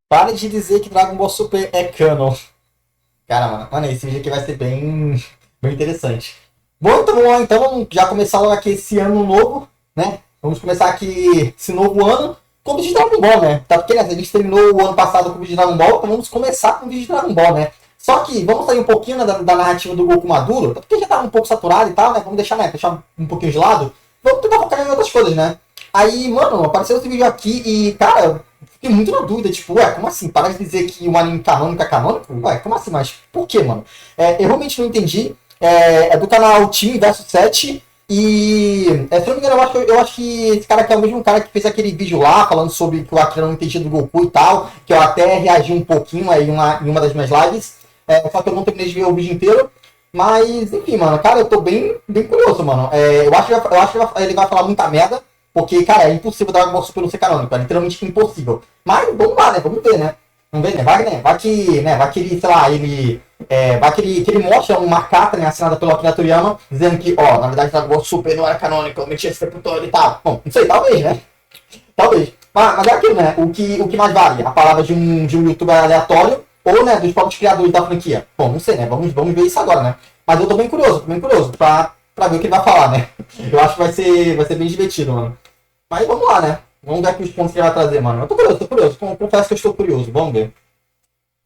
Para de dizer que Dragon Ball Super é canon. Cara, mano, esse vídeo aqui vai ser bem interessante. Bom, então vamos lá, então, vamos já começar logo aqui esse ano novo, né? Vamos começar aqui esse novo ano com o vídeo de Dragon Ball, né? Tá porque, né, a gente terminou o ano passado com o vídeo de Dragon Ball, então vamos começar com o vídeo de Dragon Ball, né? Só que vamos sair um pouquinho, né, da narrativa do Goku Maduro, porque já tá um pouco saturado e tal, né? Vamos deixar, né, um pouquinho de lado. Vamos tentar focar em outras coisas, né? Aí, mano, apareceu esse vídeo aqui e, cara, fiquei muito na dúvida, tipo, ué, como assim? Para de dizer que um anime canônico é canônico? Ué, como assim? Mas por quê, mano? Eu realmente não entendi. É do canal Time Versus 7 e, se não me engano, eu acho que esse cara aqui é o mesmo cara que fez aquele vídeo lá, falando sobre que o Akira não entendia do Goku e tal, que eu até reagi um pouquinho aí em uma das minhas lives, só que eu não terminei de ver o vídeo inteiro. Mas, enfim, mano, cara, eu tô bem curioso, mano. Eu acho que ele vai falar muita merda, porque, cara, é impossível Dragon Ball Super não ser canônico, é literalmente impossível. Mas vamos lá, né? Vamos ver, né? Vamos ver, né? Vai que ele, sei lá, vai que ele mostra uma carta, né, assinada pelo Akira Toriyama, dizendo que, ó, na verdade Dragon Ball Super não era canônico, eu meti esse tempo todo e tal. Bom, não sei, talvez, né? Talvez. Mas é aquilo, né? O que mais vale? A palavra de um youtuber aleatório ou, né, dos próprios criadores da franquia? Bom, não sei, né? Vamos ver isso agora, né? Mas eu tô bem curioso pra ver o que ele vai falar, né? Eu acho que vai ser bem divertido, mano. Mas vamos lá, né? Vamos ver aqui os pontos que ele vai trazer, mano. Eu tô curioso. Confesso que eu estou curioso. Vamos ver.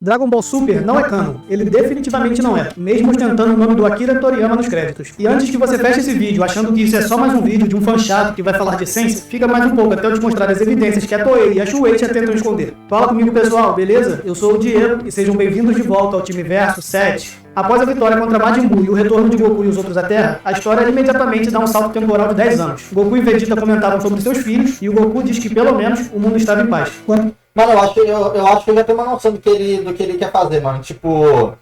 Dragon Ball Super não é canon, ele definitivamente não é, mesmo ostentando o nome do Akira Toriyama nos créditos. E antes que você feche esse vídeo achando que isso é só mais um vídeo de um fã chato que vai falar de essência, fica mais um pouco até eu te mostrar as evidências que a Toei e a Shueisha tentam esconder. Fala comigo, pessoal, beleza? Eu sou o Diego e sejam bem-vindos de volta ao Time Verso 7. Após a vitória contra Majin Buu e o retorno de Goku e os outros à Terra, a história imediatamente dá um salto temporal de 10 anos. Goku e Vegeta comentaram sobre seus filhos e o Goku diz que pelo menos o mundo estava em paz. Mano, eu acho que eu já tenho uma noção do que ele quer fazer, mano. Tipo,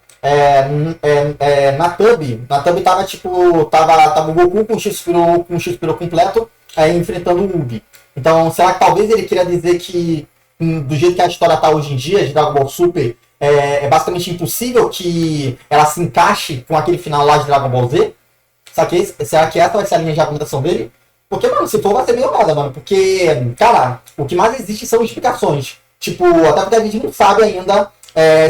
na Tub tava tipo, tava o Goku com o X-Spiro completo, enfrentando o Ubi. Então, será que talvez ele queria dizer que, do jeito que a história tá hoje em dia, de Dragon Ball Super, é basicamente impossível que ela se encaixe com aquele final lá de Dragon Ball Z? Será que essa vai ser a linha de argumentação dele? Porque, mano, se for, vai ser meio nada, mano. Porque, cara, o que mais existe são explicações. Tipo, até porque a gente não sabe ainda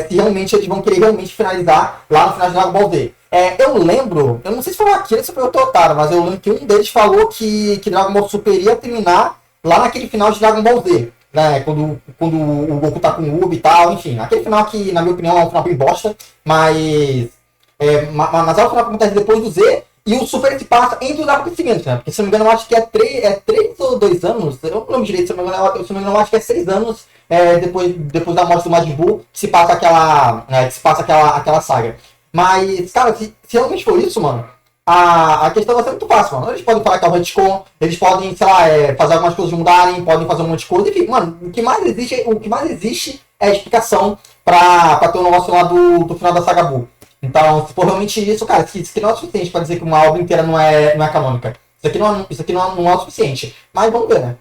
se realmente eles vão querer realmente finalizar lá no final de Dragon Ball Z. Eu lembro, eu não sei se foi o Akira ou se foi o Totaro, mas eu lembro que um deles falou que Dragon Ball Super ia terminar lá naquele final de Dragon Ball Z. Né, quando o Goku tá com o Ubi e tal, enfim. Aquele final que, na minha opinião, é um final bem bosta, mas é o final que acontece depois do Z. E o Super se passa entre os acontecimentos, né? Porque, se não me engano, eu acho que é 3 ou 2 anos. Eu não lembro direito, se não me engano, eu acho que é 6 anos depois da morte do Majin Buu que se passa aquela saga. Mas, cara, se realmente for isso, mano, a questão vai ser muito fácil, mano. Eles podem falar que é o retcon, eles podem, sei lá, fazer algumas coisas mudarem, podem fazer um monte de coisa. Enfim, mano, o que mais existe é a explicação pra ter um negócio lá do final da saga Buu. Então, se for realmente isso, cara, isso aqui não é o suficiente pra dizer que uma obra inteira não é canônica. Isso aqui não é o suficiente. Mas vamos ver, né?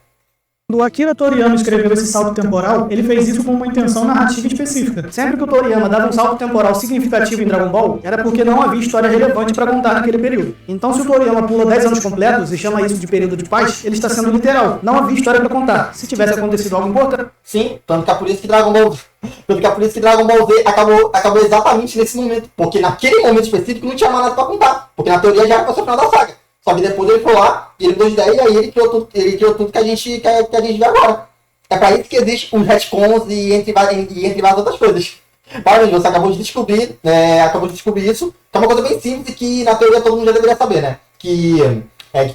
Quando o Akira Toriyama escreveu esse salto temporal, ele fez isso com uma intenção narrativa específica. Sempre que o Toriyama dava um salto temporal significativo em Dragon Ball, era porque não havia história relevante para contar naquele período. Então, se o Toriyama pula 10 anos completos e chama isso de período de paz, ele está sendo literal. Não havia história para contar. Se tivesse acontecido algo importante... Sim, tanto que é por isso que Dragon Ball Z acabou exatamente nesse momento. Porque naquele momento específico não tinha mais nada para contar. Porque na teoria já era para ser o final da saga. Só que depois ele foi lá, e ele mudou de ideia, e aí ele criou tudo que a gente vê agora. É pra isso que existem os retcons e entre várias outras coisas. Mas você acabou de descobrir isso, que é uma coisa bem simples e que na teoria todo mundo já deveria saber, né? Que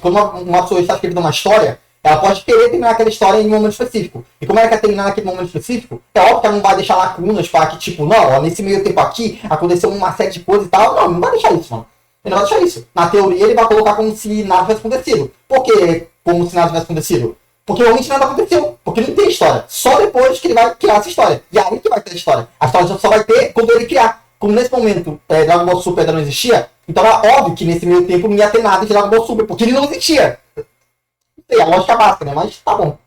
quando uma pessoa está escrevendo uma história, Ela pode querer terminar aquela história em um momento específico. E como ela quer terminar naquele momento específico, é óbvio que ela não vai deixar lacunas para que, tipo, não, ó, nesse meio tempo aqui aconteceu uma série de coisas e tal. Não vai deixar isso, mano. Ele não vai deixar isso. Na teoria, ele vai colocar como se nada tivesse acontecido. Por que como se nada tivesse acontecido? Porque realmente nada aconteceu. Porque não tem história. Só depois que ele vai criar essa história. E aí que vai ter a história. A história só vai ter quando ele criar. Como nesse momento Dragon Ball Super ainda não existia, então é óbvio que nesse meio tempo não ia ter nada de Dragon Ball Super, porque ele não existia. É a lógica básica, né? Mas tá bom.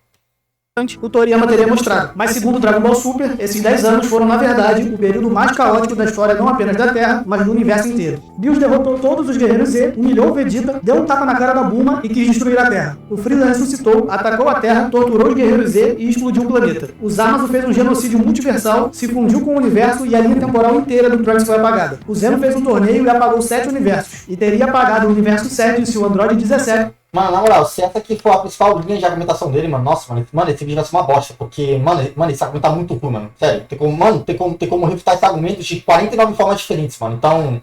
O Toriyama teria mostrado. Mas segundo Dragon Ball Super, esses 10 anos foram, na verdade, o período mais caótico da história não apenas da Terra, mas do universo inteiro. Bills derrotou todos os guerreiros Z, humilhou o Vegeta, deu um tapa na cara da Bulma e quis destruir a Terra. O Freeza ressuscitou, atacou a Terra, torturou os guerreiros Z e explodiu o planeta. O Zamasu fez um genocídio multiversal, se fundiu com o universo e a linha temporal inteira do Trunks foi apagada. O Zeno fez um torneio e apagou 7 universos, e teria apagado o universo 7 se o Android 17... Mano, na moral, se essa aqui for a principal linha de argumentação dele, mano, nossa, mano, esse vídeo vai ser uma bosta, porque, mano, esse argumento tá muito ruim, mano, sério, tem como refutar esse argumento de 49 formas diferentes, mano, então,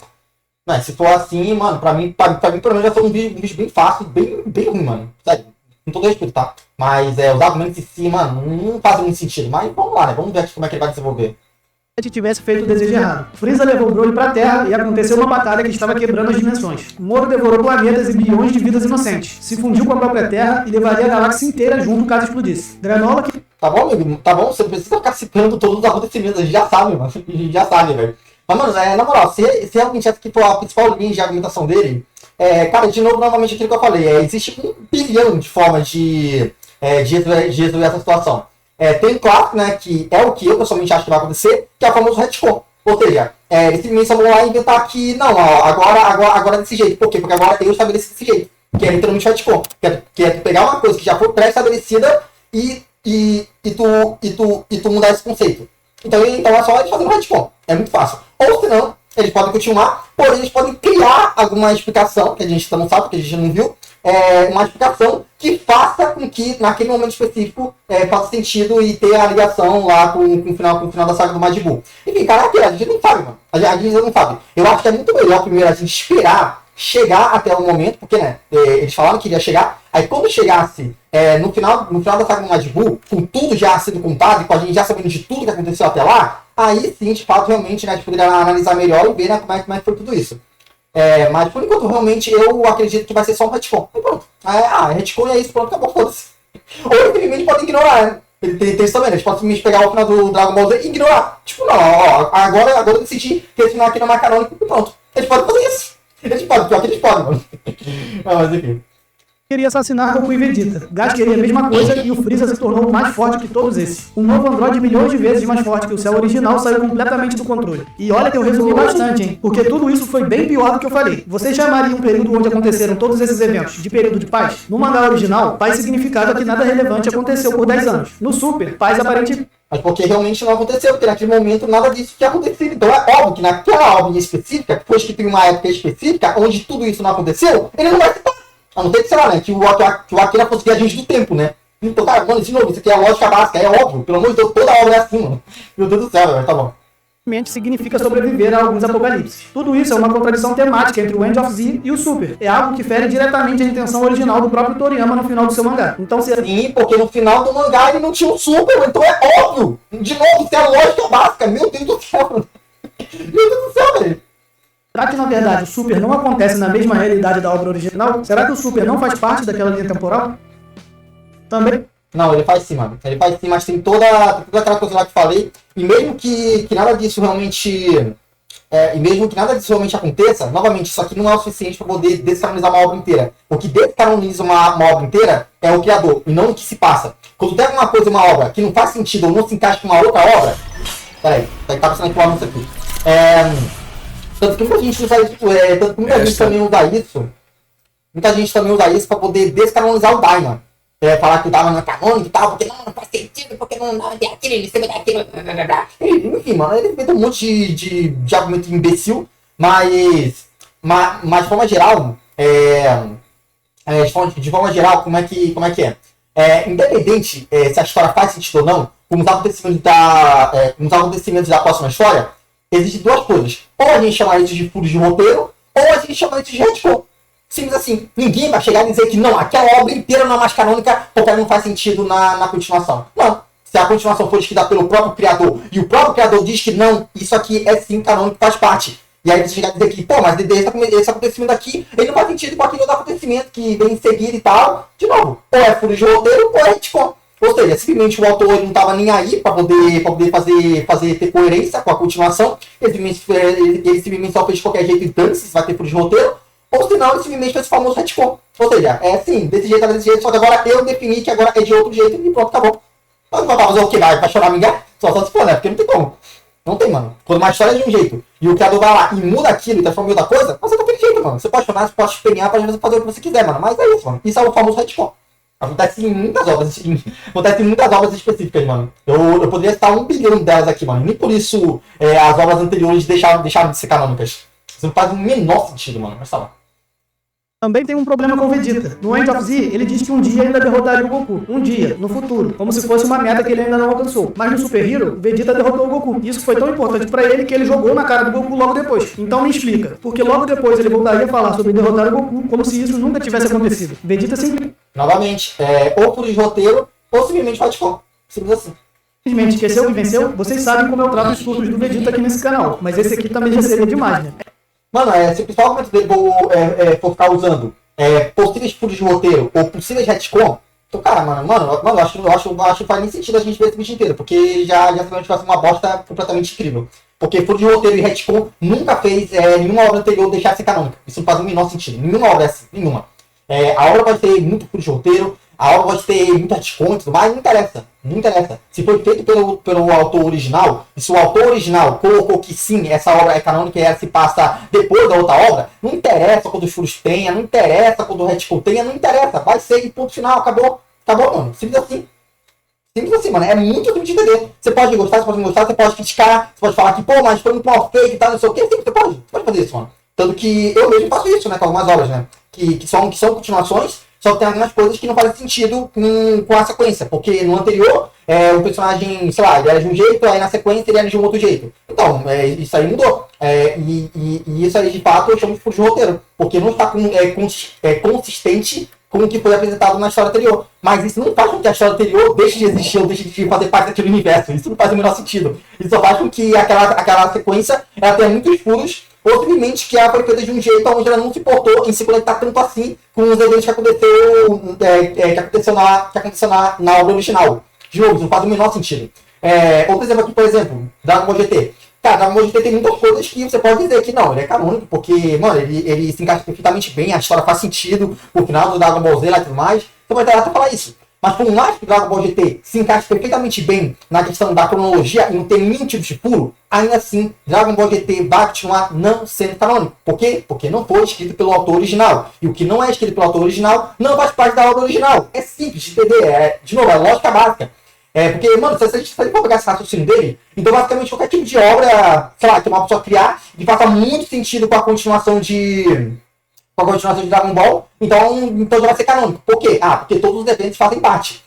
né, se for assim, mano, pra mim, pelo menos já foi um vídeo bem fácil, bem ruim, mano, sério, com todo respeito, tá, mas, os argumentos em si, mano, não fazem muito sentido, mas vamos lá, né, vamos ver aqui como é que ele vai desenvolver. tivesse feito o desejo errado. Freeza levou o Broly pra Terra e aconteceu uma batalha que estava quebrando as dimensões. Moro devorou planetas e bilhões de vidas inocentes. Se fundiu com a própria Terra e levaria a galáxia inteira junto caso explodisse. Granola que... Tá bom, amigo? Tá bom? Você não precisa ficar citando todos os acontecimentos. A gente já sabe, mano. A gente já sabe, velho. Mas, mano, na moral, se realmente essa aqui for a principal linha de argumentação dele, cara, de novo, novamente aquilo que eu falei, existe 1 bilhão de formas de resolver essa situação. Tem um clássico, né, que é o que eu pessoalmente acho que vai acontecer, que é o famoso retcon. Ou seja, eles simplesmente vão lá inventar que, não, ó, agora é desse jeito. Por quê? Porque agora eu estabeleci desse jeito. Que é literalmente retcon. Que é pegar uma coisa que já foi pré-estabelecida e tu mudar esse conceito. Então é só eles fazerem um retcon. É muito fácil. Ou senão, eles podem continuar, porém eles podem criar alguma explicação, que a gente não sabe, que a gente não viu, uma explicação que faça com que, naquele momento específico, faça sentido e ter a ligação lá com o final da saga do Majin Buu. Enfim, cara, a gente não sabe, mano. A gente não sabe. Eu acho que é muito melhor primeiro a gente esperar chegar até o momento, porque, né, eles falaram que iria chegar, aí quando chegasse no final da saga do Majin Buu, com tudo já sendo contado e com a gente já sabendo de tudo que aconteceu até lá, aí sim, de fato, realmente, né, a gente poderia analisar melhor e ver, né, como é que foi tudo isso. Mas por enquanto, realmente, eu acredito que vai ser só um retcon. E pronto. Retcon é isso, pronto, acabou, foda-se. Ou eles simplesmente podem ignorar, né? Tem isso também, né? Eles podem simplesmente pegar o final do Dragon Ball Z e ignorar. Tipo, não, ó, agora eu decidi que esse final aqui não é canônico e pronto. Eles podem fazer isso. Eles podem, pior que eles podem, mano. Mas enfim. Queria assassinar Goku e Vegeta. Gas queria a mesma coisa e o Freeza se tornou mais forte que todos esses. Um novo Android milhões de vezes mais forte que o Cell original saiu completamente do controle. E olha que eu resumi bastante, hein? Porque tudo isso foi bem pior do que eu falei. Vocês chamariam um período onde aconteceram todos esses eventos de período de paz? No mangá original, paz significava que nada relevante aconteceu por 10 anos. No Super, paz aparentemente... Mas porque realmente não aconteceu, porque naquele momento nada disso tinha acontecido. Então é óbvio que naquela obra específica, depois que tem uma época específica, onde tudo isso não aconteceu, ele não vai citar. A não ser que, sei lá, né, que o Akira fosse viajante do tempo, né? Então, cara, mano, de novo, isso aqui é a lógica básica, é óbvio. Pelo amor de Deus, toda obra é assim, mano. Meu Deus do céu, velho, tá bom. Significa sobreviver a alguns apocalipses. Tudo isso é uma contradição temática entre o End of Z e o Super. É algo que fere diretamente a intenção original do próprio Toriyama no final do seu mangá. Então, sim, porque no final do mangá ele não tinha um Super, então é óbvio. De novo, isso é a lógica básica. Meu Deus do céu, mano. Meu Deus do céu, velho. Será que, na verdade, o Super não acontece na mesma realidade da obra original? Será que o Super não faz parte daquela linha temporal? Também? Não, ele faz sim, mano. Ele faz sim, mas tem toda aquela coisa lá que falei. E mesmo que nada disso realmente... e mesmo que nada disso realmente aconteça, novamente, isso aqui não é o suficiente para poder descanonizar uma obra inteira. O que descanoniza uma obra inteira é o criador, e não o que se passa. Quando tem alguma coisa, uma obra, que não faz sentido ou não se encaixa com uma outra obra... Peraí, tá passando aqui o anúncio aqui. Tanto que muita gente usa isso, tanto que muita gente também usa isso. Muita gente também usa isso para poder descanonizar o Daima. Falar que o Daima não é canônico e tal, porque não faz sentido, porque não tem aquilo, em cima daquilo. Enfim, mano, ele inventa um monte de argumento imbecil, mas de forma geral, de forma geral, como é que é? Independente se a história faz sentido ou não, como os acontecimentos da próxima história, existem duas coisas. Ou a gente chama isso de furos de roteiro, ou a gente chama isso de retcon. Simples assim. Ninguém vai chegar e dizer que não, aquela obra inteira não é mais canônica porque ela não faz sentido na continuação. Não. Se a continuação for escrita pelo próprio criador e o próprio criador diz que não, isso aqui é sim canônico, faz parte. E aí você chega a dizer que, pô, mas esse acontecimento aqui, ele não faz sentido com aquele outro acontecimento que vem em seguida e tal. De novo, ou é furo de roteiro ou é retcon. Ou seja, simplesmente o autor não estava nem aí para poder ter coerência com a continuação. Ele simplesmente só fez de qualquer jeito e dane-se se vai ter furo de roteiro. Ou senão ele simplesmente fez o famoso retcon. Ou seja, é assim, desse jeito, desse jeito, só que agora eu defini que agora é de outro jeito e pronto, acabou. Mas vai fazer o que? Vai chorar minha? Só se for, né? Porque não tem como. Não tem, mano. Quando uma história é de um jeito e o criador vai lá e muda aquilo e transforma em outra coisa, você tá daquele jeito, mano. Você pode chorar, você pode espernear, pode fazer o que você quiser, mano. Mas é isso, mano. Isso é o famoso retcon. Acontece em muitas obras específicas, mano. Eu poderia citar 1 bilhão delas aqui, mano. Nem por isso as obras anteriores deixaram de ser canônicas. Isso não faz o menor sentido, mano. Mas tá lá. Também tem um problema com o Vegeta. No End of Z, ele diz que um dia ainda derrotaria o Goku. Um dia, no futuro. Como se fosse uma meta que ele ainda não alcançou. Mas no Super Hero, Vegeta derrotou o Goku. Isso foi tão importante pra ele que ele jogou na cara do Goku logo depois. Então me explica. Porque logo depois ele voltaria a falar sobre derrotar o Goku como se isso nunca tivesse acontecido. Vegeta sempre... Novamente, ou por roteiro, ou simplesmente retcon. Simples assim. Simplesmente esqueceu que venceu? Vocês sabem como eu trato os surtos do Vegeta aqui nesse canal. Mas esse aqui também já seria demais, né? Mano, se o principal argumento dele for ficar usando possíveis furos de roteiro ou possíveis retcon, então, cara, eu acho que faz nem sentido a gente ver esse vídeo inteiro, porque já sabemos que vai ser uma bosta completamente incrível. Porque furo de roteiro e retcon nunca fez nenhuma obra anterior deixar de ser canônica. Isso não faz o menor sentido. Nenhuma obra é assim, nenhuma. A obra pode ter muito furo de roteiro, a obra pode ter muito retcon e tudo mais, não interessa. Não interessa. Se foi feito pelo autor original, e se o autor original colocou que sim, essa obra é canônica e ela se passa depois da outra obra, não interessa quando os furos tenha, não interessa quando o retcon tenha, não interessa. Vai ser e ponto final, acabou. Acabou, mano. Simples assim. Simples assim, mano. É muito simples de entender. Você pode gostar, você pode não gostar, você pode criticar, você pode falar que, pô, mas foi muito mal feito e tal, não sei o quê. Sim, você pode fazer isso, mano. Tanto que eu mesmo faço isso, né, com algumas obras, né? Que são continuações, só que tem algumas coisas que não fazem sentido com a sequência. Porque no anterior, o personagem, sei lá, ele era de um jeito, aí na sequência ele era de um outro jeito. Então, isso aí mudou. E isso aí, de fato, eu chamo de furo de roteiro. Porque não está consistente com o que foi apresentado na história anterior. Mas isso não faz com que a história anterior deixe de existir ou deixe de fazer parte daquele universo. Isso não faz o menor sentido. Isso só faz com que aquela sequência ela tenha muitos furos, ou simplesmente que ela foi feita de um jeito onde ela não se importou em se conectar tanto assim com os eventos que aconteceu na obra original. De novo, isso não faz o menor sentido. Outro exemplo aqui, por exemplo, Dragon Ball GT. Cara, Dragon Ball GT tem muitas coisas que você pode dizer que não, ele é canônico, porque, mano, ele se encaixa perfeitamente bem, a história faz sentido, o final do Dragon Ball Z lá e tudo mais. Você pode até falar isso. Mas por mais que o Dragon Ball GT se encaixe perfeitamente bem na questão da cronologia e não tem nenhum tipo de furo, ainda assim, Dragon Ball GT vai continuar não sendo canônico. Por quê? Porque não foi escrito pelo autor original. E o que não é escrito pelo autor original não faz parte da obra original. É simples de entender. De novo, é lógica básica. Porque, mano, se a gente for pegar esse raciocínio dele, então basicamente qualquer tipo de obra, sei lá, que uma pessoa criar e faça muito sentido com a continuação de Dragon Ball, então já vai ser canônico. Por quê? Porque todos os eventos fazem parte.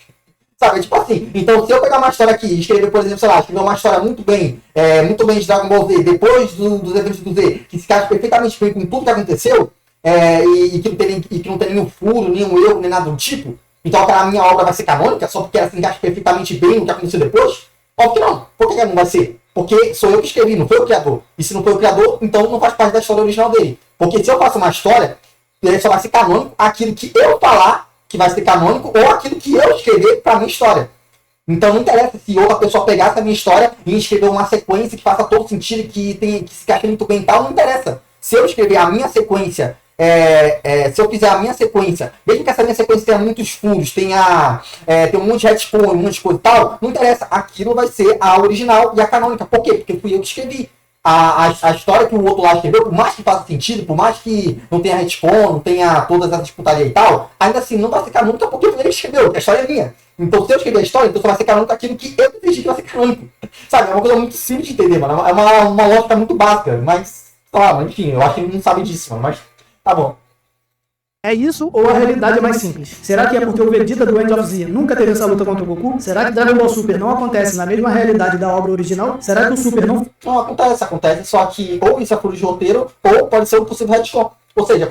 Sabe? Tipo assim, então se eu pegar uma história aqui e escrever, por exemplo, sei lá, escrever uma história muito bem de Dragon Ball Z, depois dos eventos do Z, que se encaixa perfeitamente bem com tudo que aconteceu, e que não tem nenhum furo, nenhum erro, nem nada do tipo, então a minha obra vai ser canônica só porque ela se encaixa perfeitamente bem no que aconteceu depois? Óbvio que não. Por que ela não vai ser? Porque sou eu que escrevi, não foi o criador. E se não foi o criador, então não faz parte da história original dele. Porque se eu faço uma história, só vai ser canônico aquilo que eu falar que vai ser canônico ou aquilo que eu escrever para minha história. Então não interessa se outra pessoa pegasse a minha história e escrever uma sequência que faça todo sentido, que se encaixe muito bem e tal, não interessa. Se eu escrever a minha sequência, se eu fizer a minha sequência, mesmo que essa minha sequência tenha muitos furos, tenha um monte de retcon, um monte de coisa e tal, não interessa. Aquilo vai ser a original e a canônica. Por quê? Porque fui eu que escrevi. A história que o outro lá escreveu, por mais que faça sentido, por mais que não tenha retcon, não tenha todas essas putarias e tal, ainda assim não vai ser canônica porque foi ele que escreveu, a história é minha. Então se eu escrever a história, então só vai ser canônico aquilo que eu decidi que vai ser canônico. Sabe, é uma coisa muito simples de entender, mano. É uma lógica muito básica, mas, sei lá, enfim, eu acho que ele não sabe disso, mano, mas tá bom. É isso ou a realidade é mais simples? Será que é porque o Vegeta do End of Z nunca teve essa luta contra o Goku? Será que Dragon Ball Super não acontece na mesma realidade da obra original? Será que o Super não... Não, acontece, só que ou isso é furo de roteiro, ou pode ser um possível retcon. Ou seja,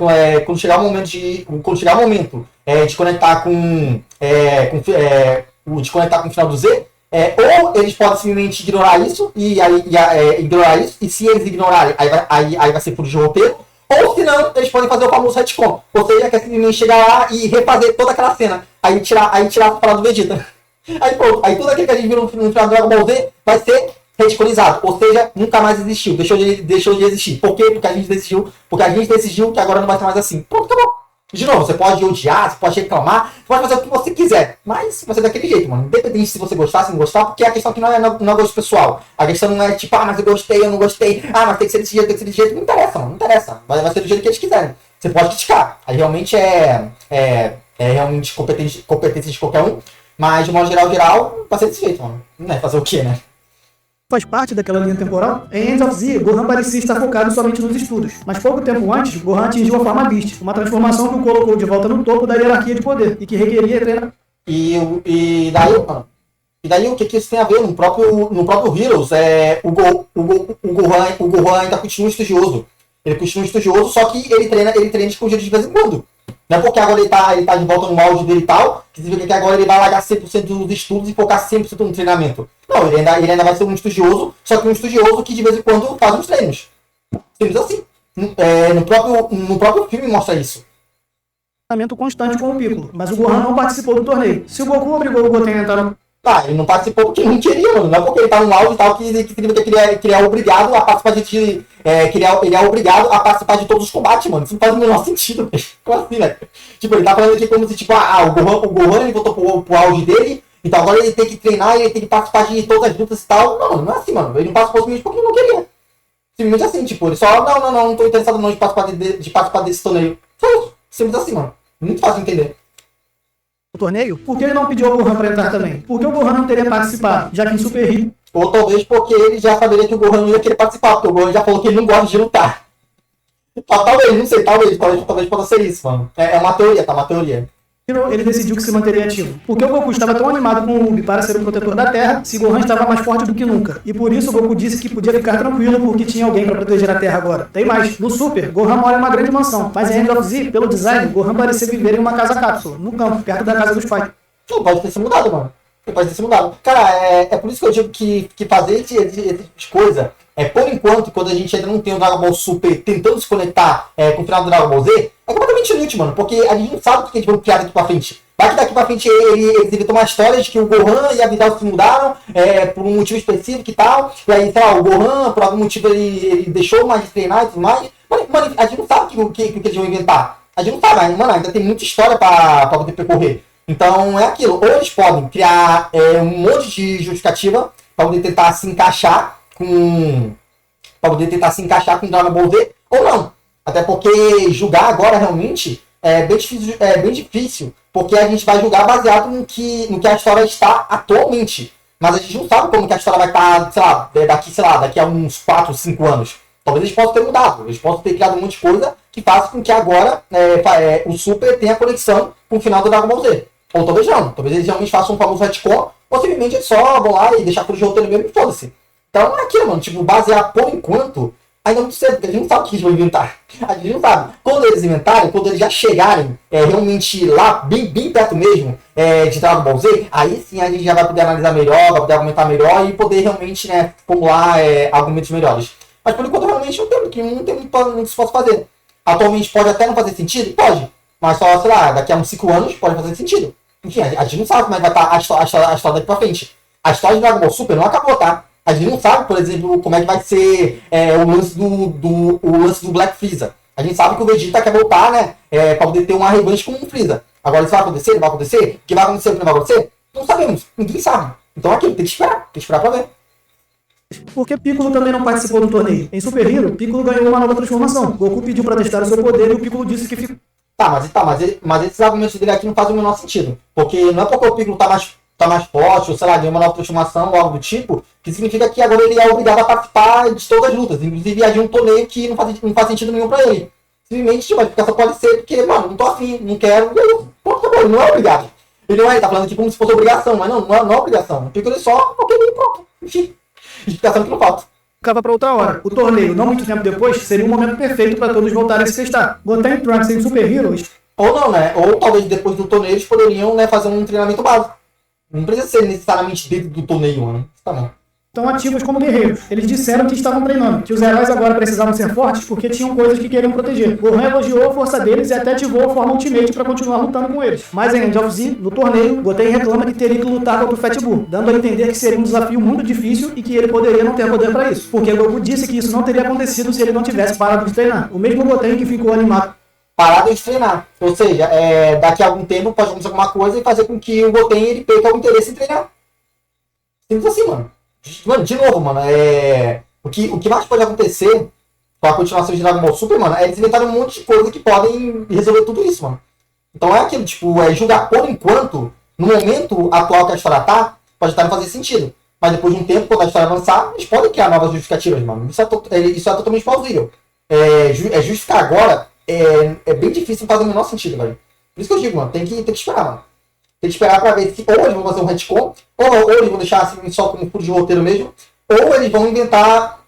quando chegar o momento de conectar de conectar com o final do Z, ou eles podem simplesmente ignorar isso, e se eles ignorarem, aí vai ser furo de roteiro, ou se não, eles podem fazer o famoso retcon, ou seja, que é simplesmente chegar lá e refazer toda aquela cena, aí tirar a parada do Vegeta. Aí pronto, aí tudo aquilo que a gente viu no final do Dragon Ball Z vai ser reticonizado, ou seja, nunca mais existiu, deixou de existir. Por quê? Porque a gente decidiu que agora não vai ser mais assim. Pronto, acabou. De novo, você pode odiar, você pode reclamar, você pode fazer o que você quiser, mas vai ser daquele jeito, mano. Independente se você gostar, se não gostar, porque a questão aqui não é gosto pessoal. A questão não é tipo, mas eu gostei, eu não gostei, mas tem que ser desse jeito, tem que ser desse jeito. Não interessa, mano, não interessa. Vai ser do jeito que eles quiserem. Você pode criticar. Aí realmente é realmente competência de qualquer um, mas de modo geral, vai ser desse jeito, mano. Não é fazer o quê, né? Faz parte daquela linha temporal. Em End of Z, Gohan parecia estar focado somente nos estudos, mas pouco tempo antes, Gohan atingiu a forma Beast, uma transformação que o colocou de volta no topo da hierarquia de poder e que requeria treinamento. E daí, mano, o que isso tem a ver? No próprio Heroes, o Gohan ainda continua estudioso. Ele continua estudioso, só que ele treina escondido de vez em quando. Não é porque agora ele tá de volta no auge dele e tal, que significa que agora ele vai largar 100% dos estudos e focar 100% no treinamento. Não, ele ainda vai ser um estudioso, só que um estudioso que de vez em quando faz uns treinos. Simples assim. No próprio filme mostra isso. Treinamento constante com o Piccolo, mas o Gohan não participou do torneio. Se o Goku obrigou o Goten a entrar no... Ele não participou porque ele não queria, mano. Não é porque ele tá no auge e tal que significa que ele é obrigado a participar ele é obrigado a participar de todos os combates, mano. Isso não faz o menor sentido, velho. Como assim, né? Tipo, ele tá falando aqui como se, tipo, o Gohan ele voltou pro auge dele, então agora ele tem que treinar, ele tem que participar de todas as lutas e tal. Não é assim, mano. Ele não participou simplesmente porque ele não queria. Simplesmente assim, tipo, ele só, não tô interessado não de participar desse torneio. Só isso. Simples assim, mano. Muito fácil de entender. O torneio? Por que ele não pediu ao Gohan para entrar também? Porque o Gohan não teria participado, já que em Super Hero... Ou talvez porque ele já saberia que o Gohan não ia querer participar, porque o Gohan já falou que ele não gosta de lutar. Talvez, não sei, talvez possa ser isso, mano. É uma teoria, tá? Uma teoria. Ele decidiu que se manteria ativo. Porque o Goku estava tão animado com o Ruby para ser o protetor da Terra, se Gohan estava mais forte do que nunca. E por isso o Goku disse que podia ficar tranquilo porque tinha alguém para proteger a Terra agora. Tem mais, no Super, Gohan mora em uma grande mansão, mas em End of Z, pelo design, Gohan parecia viver em uma casa cápsula, no campo, perto da casa dos pais. Pode ter se mudado, mano. Pode ter se mudado. Cara, é por isso que eu digo que fazer esse tipo de coisa, por enquanto, quando a gente ainda não tem o Dragon Ball Super tentando se conectar com o final do Dragon Ball Z, é completamente inútil, mano, porque a gente não sabe o que eles vão criar daqui pra frente. Vai que daqui pra frente eles inventam uma história de que o Gohan e a Vidal se mudaram por um motivo específico e tal, e aí, sei lá, o Gohan, por algum motivo, ele deixou mais de treinar e tudo mais. Mano, a gente não sabe o que eles vão inventar. A gente não sabe, mano, ainda tem muita história pra poder percorrer. Então é aquilo, ou eles podem criar um monte de justificativa para poder tentar se encaixar com Dragon Ball Z, ou não. Até porque julgar agora realmente é bem difícil, porque a gente vai julgar baseado no que a história está atualmente. Mas a gente não sabe como que a história vai estar, daqui a uns 4, 5 anos. Talvez eles possam ter mudado, eles possam ter criado um monte de coisa que faça com que agora o Super tenha conexão com o final do Dragon Ball Z. Ou talvez não. Talvez eles realmente façam um famoso retcon, ou simplesmente eles só vão lá e deixar por de roteiro mesmo e foda-se. Então é aquilo, mano. Tipo, basear por enquanto, ainda muito cedo, porque a gente não sabe o que eles vão inventar. A gente não sabe. Quando eles inventarem, quando eles já chegarem realmente lá, bem perto mesmo de Dragon Ball Z, aí sim a gente já vai poder analisar melhor, vai poder argumentar melhor e poder realmente, né, formular argumentos melhores. Mas por enquanto realmente não tem muito que se possa fazer. Atualmente pode até não fazer sentido? Pode. Mas só, sei lá, daqui a uns 5 anos pode fazer sentido. Enfim, a gente não sabe como é que vai estar a história daqui pra frente. A história de Dragon Ball Super não acabou, tá? A gente não sabe, por exemplo, como é que vai ser o lance do Black Freeza. A gente sabe que o Vegeta quer voltar, né? Pra poder ter uma revanche com o Freeza. Agora isso vai acontecer? Não vai acontecer? O que vai acontecer? O que não vai acontecer? Não sabemos. Ninguém sabe. Então aqui, tem que esperar pra ver. Porque Piccolo também não participou do torneio. Em Super Hero, Piccolo ganhou uma nova transformação. Goku pediu pra testar o seu poder e o Piccolo disse que ficou... Mas esses argumentos dele aqui não fazem o menor sentido. Porque não é porque o Piccolo tá mais forte, ou sei lá, ganhou uma nova transformação ou algo do tipo, que significa que agora ele é obrigado a participar de todas as lutas. Inclusive de um torneio que não faz sentido nenhum pra ele. Simplesmente, tipo, a explicação pode ser porque, mano, não tô afim, não quero, e aí, pronto, acabou, ele não é obrigado. Ele não tá falando aqui como se fosse obrigação, mas não é obrigação. O Piccolo ele só não queria e pronto. Enfim, explicação que não falta. ficava para outra hora. O torneio, não muito tempo depois, seria um momento perfeito para todos voltarem a se testar. Goten, Trunks e Super Heroes. Ou não, né? Ou talvez depois do torneio eles poderiam, né, fazer um treinamento básico. Não precisa ser necessariamente dentro do torneio, mano. Tá bom. Estão ativos como guerreiros. Eles disseram que estavam treinando, que os heróis agora precisavam ser fortes porque tinham coisas que queriam proteger. Gohan elogiou a força deles e até ativou a forma Ultimate para continuar lutando com eles. Mas em End of Z, no torneio, Goten reclama que teria que lutar contra o Fat Buu, dando a entender que seria um desafio muito difícil e que ele poderia não ter poder para isso, porque Goku disse que isso não teria acontecido se ele não tivesse parado de treinar. O mesmo Goten que ficou animado. Parado de treinar. Ou seja, daqui a algum tempo pode acontecer alguma coisa e fazer com que o Goten ele perca o interesse em treinar. Simples assim, mano. Mano, de novo, mano, o que mais pode acontecer com a continuação de Dragon Ball Super, mano, é eles inventarem um monte de coisa que podem resolver tudo isso, mano. Então é aquilo, tipo, julgar por enquanto, no momento atual que a história tá, pode estar não fazer sentido. Mas depois de um tempo, quando a história avançar, eles podem criar novas justificativas, mano. Isso é totalmente plausível. Justificar agora é bem difícil, não faz o menor sentido, velho. Por isso que eu digo, mano, tem que esperar, mano. Tem que esperar pra ver se ou eles vão fazer um retcon, ou eles vão deixar assim só como furo de roteiro mesmo, ou eles vão inventar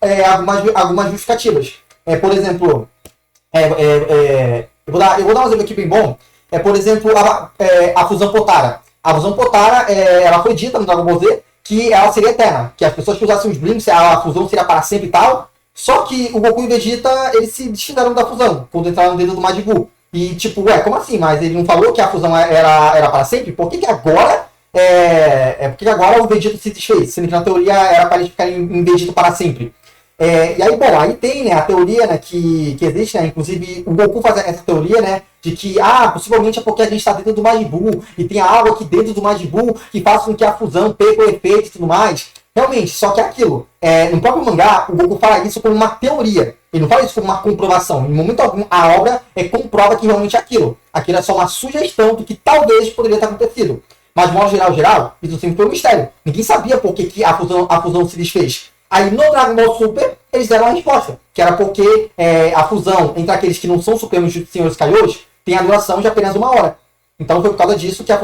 algumas justificativas. Por exemplo, eu vou dar um exemplo aqui bem bom. Por exemplo, a fusão Potara. A fusão Potara, ela foi dita no Dragon Ball Z que ela seria eterna, que as pessoas que usassem os blinks, a fusão seria para sempre e tal. Só que o Goku e o Vegeta, eles se desfizeram da fusão, quando entraram dentro do Majin Buu. E tipo, como assim? Mas ele não falou que a fusão era para sempre? Por que agora porque agora o Vegeta se desfez? Sendo que na teoria era para ele ficar em Vegeta para sempre. E aí, bom, aí tem, né, a teoria, né, que existe, né, inclusive o Goku faz essa teoria, né, de que, possivelmente é porque a gente está dentro do Majin Buu e tem algo aqui dentro do Majin Buu que faz com que a fusão perca o efeito e tudo mais. Realmente, só que é aquilo. No próprio mangá, o Goku fala isso como uma teoria. Ele não fala isso como uma comprovação. Em momento algum, a obra comprova que realmente é aquilo. Aquilo é só uma sugestão do que talvez poderia ter acontecido. Mas, de modo geral, isso sempre foi um mistério. Ninguém sabia por que a fusão se desfez. Aí, no Dragon Ball Super, eles deram a resposta. Que era porque a fusão entre aqueles que não são supremos senhores Kaioshi tem a duração de apenas 1 hora. Então, foi por causa disso que a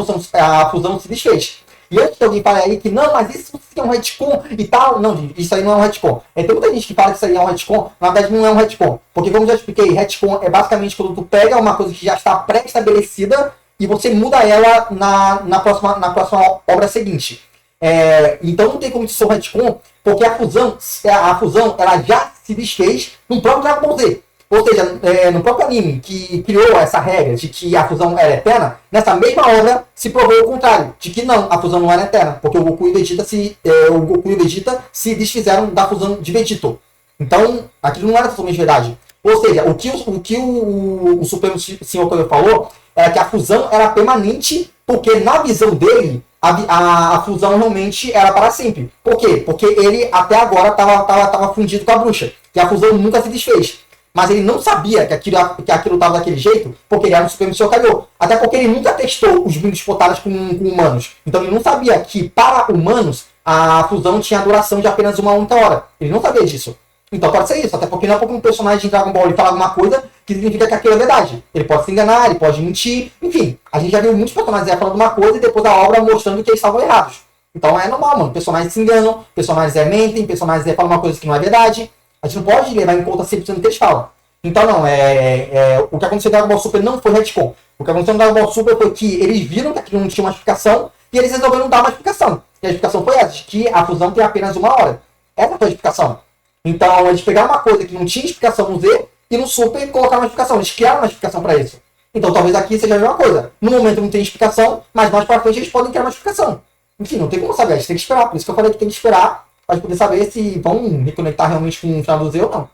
fusão se desfez. E antes que alguém fale aí que não, mas isso é um retcon e tal. Não, isso aí não é um retcon. Tem muita gente que fala que isso aí é um retcon. Na verdade, não é um retcon. Porque, como eu já expliquei, retcon é basicamente quando tu pega uma coisa que já está pré-estabelecida e você muda ela na próxima obra seguinte. Então não tem como ser um retcon, porque a fusão ela já se desfez no próprio Dragon Ball Z. Ou seja, no próprio anime que criou essa regra de que a fusão era eterna, nessa mesma obra se provou o contrário, de que não, a fusão não era eterna, porque o Goku e o Vegeta se desfizeram da fusão de Vegito. Então, aquilo não era totalmente verdade. Ou seja, o que o Supremo Senhor Kaiô falou era que a fusão era permanente, porque na visão dele, a fusão realmente era para sempre. Por quê? Porque ele até agora estava fundido com a bruxa, e a fusão nunca se desfez. Mas ele não sabia que aquilo estava daquele jeito, porque ele era um Supremo Senhor Kaiô. Até porque ele nunca testou os blinks potadas com humanos. Então ele não sabia que, para humanos, a fusão tinha a duração de apenas 1 única hora. Ele não sabia disso. Então pode ser isso, até porque não é porque um personagem de Dragon Ball ele fala alguma coisa que significa que aquilo é verdade. Ele pode se enganar, ele pode mentir, enfim. A gente já viu muitos personagens falando uma coisa e depois a obra mostrando que eles estavam errados. Então é normal, mano. Personagens se enganam, personagens mentem, personagens falam uma coisa que não é verdade. A gente não pode levar em conta 100% do que eles falam. Então não, o que aconteceu no Dragon Ball Super não foi retcon. O que aconteceu no Dragon Ball Super foi que eles viram que aquilo não tinha uma explicação e eles resolveram dar uma explicação. E a explicação foi essa, de que a fusão tem apenas 1 hora. Essa foi a explicação. Então eles pegaram uma coisa que não tinha explicação no Z e no Super colocaram uma explicação. Eles criaram uma explicação para isso. Então talvez aqui seja a mesma coisa. No momento não tem explicação, mas mais pra frente eles podem criar uma explicação. Enfim, não tem como saber, a gente tem que esperar. Por isso que eu falei que tem que esperar para poder saber se vão reconectar realmente com o final do Z ou não.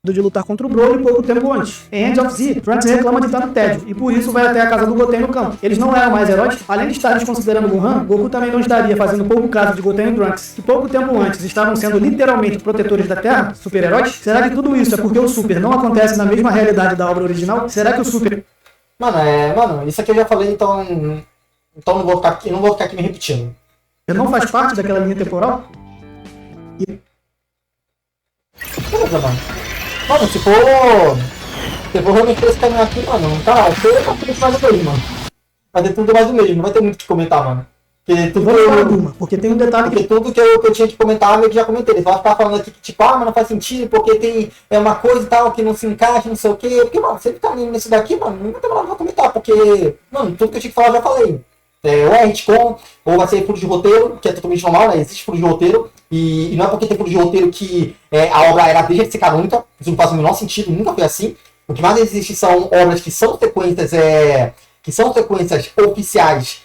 De lutar contra o Broly pouco tempo antes. Em End of Z, Trunks reclama de tanto tédio, e por isso vai até a casa do Goten no campo. Eles não eram mais heróis? Além de estar desconsiderando Gohan, Goku também não estaria fazendo pouco caso de Goten e Trunks, que pouco tempo antes estavam sendo literalmente protetores da Terra, super-heróis? Será que tudo isso é porque o Super não acontece na mesma realidade da obra original? Será que o Super... Mano, isso aqui eu já falei, então não vou ficar aqui me repetindo. Não faz parte daquela linha temporal? Beleza, mano. Mano, se for realmente esse caminho aqui, mano, tá, eu tô mais do mesmo, mano. Vai ter tudo mais do mesmo, não vai ter muito o que comentar, mano. Porque tudo Vamos falar Bulma, porque tem um detalhe porque tudo que eu tinha que comentar, eu já comentei. Eles vão ficar falando aqui que, tipo, mas não faz sentido, porque tem uma coisa e tal que não se encaixa, não sei o quê. Porque, mano, se ele tá nisso daqui, mano, não tem nada pra comentar, porque, mano, tudo que eu tinha que falar eu já falei. Ou é retcon, ou vai ser furo de roteiro, que é totalmente normal, né? Existe furo de roteiro, e não é porque tem furo de roteiro que a obra era deixa de ser canônica, isso não faz o menor sentido, nunca foi assim. O que mais existe são obras que são sequências oficiais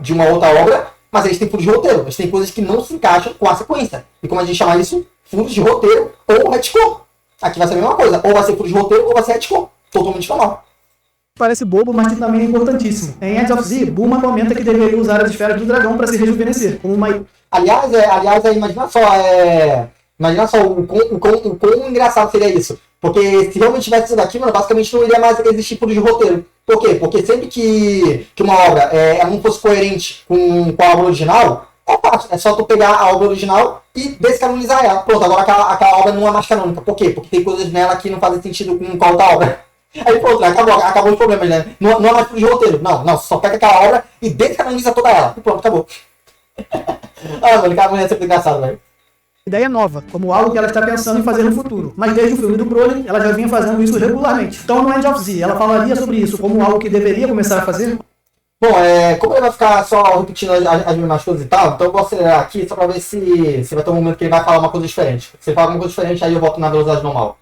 de uma outra obra, mas eles têm furos de roteiro, eles têm coisas que não se encaixam com a sequência. E como a gente chama isso? Furos de roteiro ou retcon. Aqui vai ser a mesma coisa, ou vai ser furo de roteiro ou vai ser retcon. Totalmente normal. parece bobo, mas que também é importantíssimo. Em End of Z, Bulma comenta que deveria usar as esferas do dragão para se rejuvenescer, como uma... Aliás, imagina só o quão engraçado seria isso. Porque se realmente tivesse isso daqui, mano, basicamente não iria mais existir furo de roteiro. Por quê? Porque sempre que uma obra ela não fosse coerente com a obra original, é só tu pegar a obra original e descanonizar ela. Pronto, agora aquela obra não é mais canônica. Por quê? Porque tem coisas nela que não fazem sentido com a outra obra. Aí pronto, acabou os problemas, né? Não é mais furo de roteiro. Não, só pega aquela obra e descanoniza toda ela. E pronto, acabou. Mano, aquela mulher é sempre engraçado, velho. Ideia nova, como algo que ela está pensando em fazer no futuro. Mas desde o filme do Broly, ela já vinha fazendo isso regularmente. Então no End of Z, ela falaria sobre isso como algo que deveria começar a fazer? Bom, como ele vai ficar só repetindo as mesmas coisas e tal, então eu vou acelerar aqui só pra ver se vai ter um momento que ele vai falar uma coisa diferente. Se ele falar uma coisa diferente, aí eu volto na velocidade normal.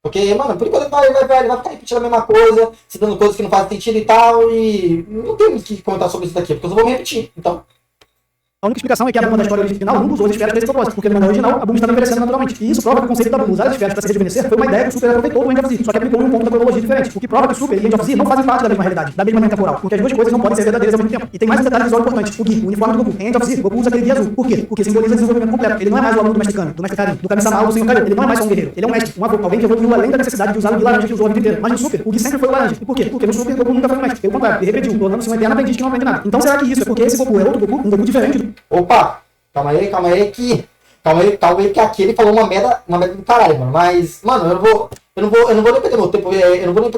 Porque, mano, por enquanto ele vai ficar repetindo a mesma coisa, citando coisas que não fazem sentido e tal, e não tem muito o que comentar sobre isso daqui, porque eu só vou me repetir, então... A única explicação é que a Bulma da história original não usou as esferas para esse propósito, porque no mangá original a Bulma estava envelhecendo naturalmente. E isso prova que o conceito da Bulma usar as esferas para se rejuvenescer foi uma ideia que o Super aproveitou do End of Z, só que aplicou em um ponto da cronologia diferente, o que prova que o Super e End of Z não fazem parte da mesma realidade, da mesma linha temporal, porque as duas coisas não podem ser verdadeiras ao mesmo tempo. E tem mais um detalhe visual importante, o Gi, o uniforme do Goku. Em End of Z, Goku usa aquele Gi azul. Por quê? Porque simboliza desenvolvimento completo. Ele não é mais o aluno do Mestre Kami, do Mestre Karin, do Kami-sama ou do Senhor Kaiô. Ele não é mais só um guerreiro, ele é um mestre, um avô, alguém que evoluiu além da necessidade de usar o Gi laranja que usou a vida inteira. Mas no Super, o Gi sempre foi o laranja. E por quê? Porque no Super, Goku nunca foi um mestre. Pelo contrário, ele regrediu, tornando-se um eterno aprendiz que não aprende nada. Então será que isso é porque esse Goku é outro Goku, um Goku diferente do... Opa! Calma aí que aqui ele falou uma merda do caralho, mano. Mas, mano, eu não vou nem perder meu tempo, eu não vou nem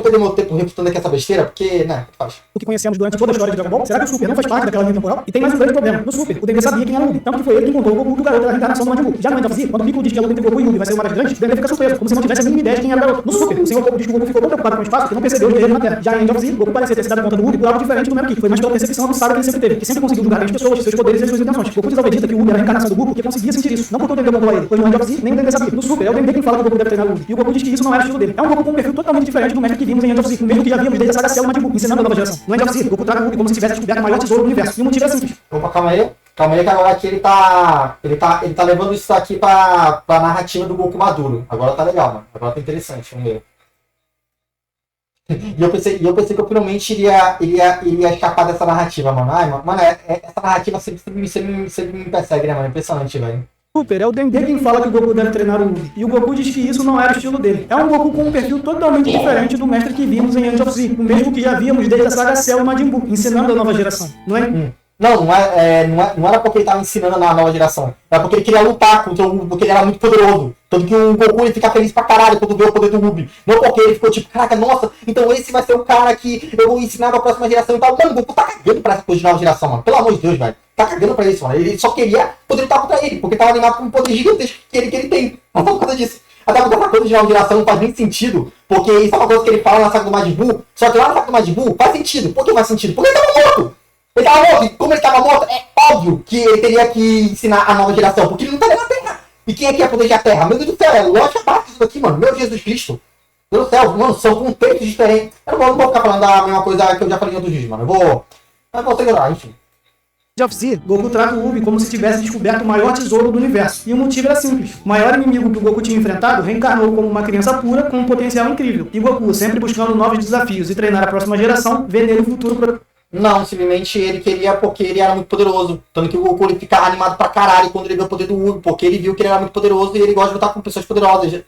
perder meu tempo refutando aqui essa besteira, porque, né, faz. O que conhecemos durante toda a história de Dragon Ball, será que o Super não faz parte daquela linha temporal? E tem mais um grande problema. No Super, o Dendê sabia quem era o Ubi, tanto que foi ele que encontrou o Goku do garoto da reencarnação do Majin Buu. Já no End of Z, quando o Piccolo diz que a luta entre Goku e Ubi vai ser uma das grandes, o Dendê fica surpreso, como se não tivesse a mínima ideia de quem era o garoto. No Super, o Senhor Goku diz que o Goku ficou tão preocupado com o espaço que não percebeu os guerreiros na Terra. Já em End of Z, Goku parecia ter se dado conta do Ubi por algo diferente do mesmo que foi mais pela percepção avançada que ele sempre teve, que sempre conseguiu julgar bem as pessoas, seus poderes e as suas intenções. Goku diz ao Vegeta que o Ubi era a reencarnação do Goku porque conseguia sentir isso, não porque o Dendê contou a ele, pois no End of Z, nem o Dendê sabia. No Super, é o Dendê quem fala que o Goku deve treinar o Ubi, e o Goku diz que isso não era o estilo dele. É um Goku com um perfil totalmente diferente do mestre que vimos em End of Z, o mesmo que já vimos desde a saga Cell do Majin Buu, ensinando a nova geração. No End of Z, Goku traga o Ubi como se tivesse descoberto o maior tesouro do universo, e o motivo é simples. Opa, calma aí que agora aqui ele tá levando isso aqui pra narrativa do Goku maduro. Agora tá legal, mano. Agora tá interessante, vamos ver. E eu pensei que eu finalmente iria escapar dessa narrativa, mano. Ai, mano, essa narrativa sempre me persegue, né, mano? Impressionante, velho. Super, é o Dendê quem fala que o Goku deve treinar o Ubi, e o Goku diz que isso não era o estilo dele. É um Goku com um perfil totalmente diferente do mestre que vimos em End of Z, o mesmo que já vimos desde a saga Cell e Majin Buu, ensinando a nova geração, não é? Não era porque ele tava ensinando na nova geração, era porque ele queria lutar contra o Ubi, porque ele era muito poderoso. Tanto que o Goku ele fica feliz pra caralho quando vê o poder do Ubi. Não porque ele ficou tipo, caraca, nossa, então esse vai ser o cara que eu vou ensinar pra próxima geração e tal. Mano, o Goku tá cagando pra essa coisa de nova geração, mano. Pelo amor de Deus, velho. Tá cagando pra isso, mano. Ele só queria poder lutar contra ele, porque tava animado com um poder gigantesco que ele tem. Mas por causa disso. Até porque essa coisa de nova geração não faz nem sentido, porque isso é uma coisa que ele fala na saga do Majin Buu, só que lá na saga do Majin Buu faz sentido. Por que faz sentido? Porque ele tava morto. Ele tava morto, e como ele tava morto, é óbvio que ele teria que ensinar a nova geração, porque ele não tá na Terra. E quem é que ia proteger a Terra? Meu Deus do céu, é lógica básica isso aqui, mano. Meu Jesus Cristo. Meu Deus do céu, mano, são contextos diferentes. Eu não vou ficar falando da mesma coisa que eu já falei em outros vídeos, mano. Eu vou segurar, enfim. End of Z, Goku trata o Ubi como se tivesse descoberto o maior tesouro do universo. E o motivo era simples. O maior inimigo que o Goku tinha enfrentado reencarnou como uma criança pura com um potencial incrível. E Goku, sempre buscando novos desafios e treinar a próxima geração, vê nele o futuro... Não, simplesmente ele queria porque ele era muito poderoso. Tanto que o Goku ele ficava animado pra caralho quando ele viu o poder do Ubi, porque ele viu que ele era muito poderoso e ele gosta de lutar com pessoas poderosas.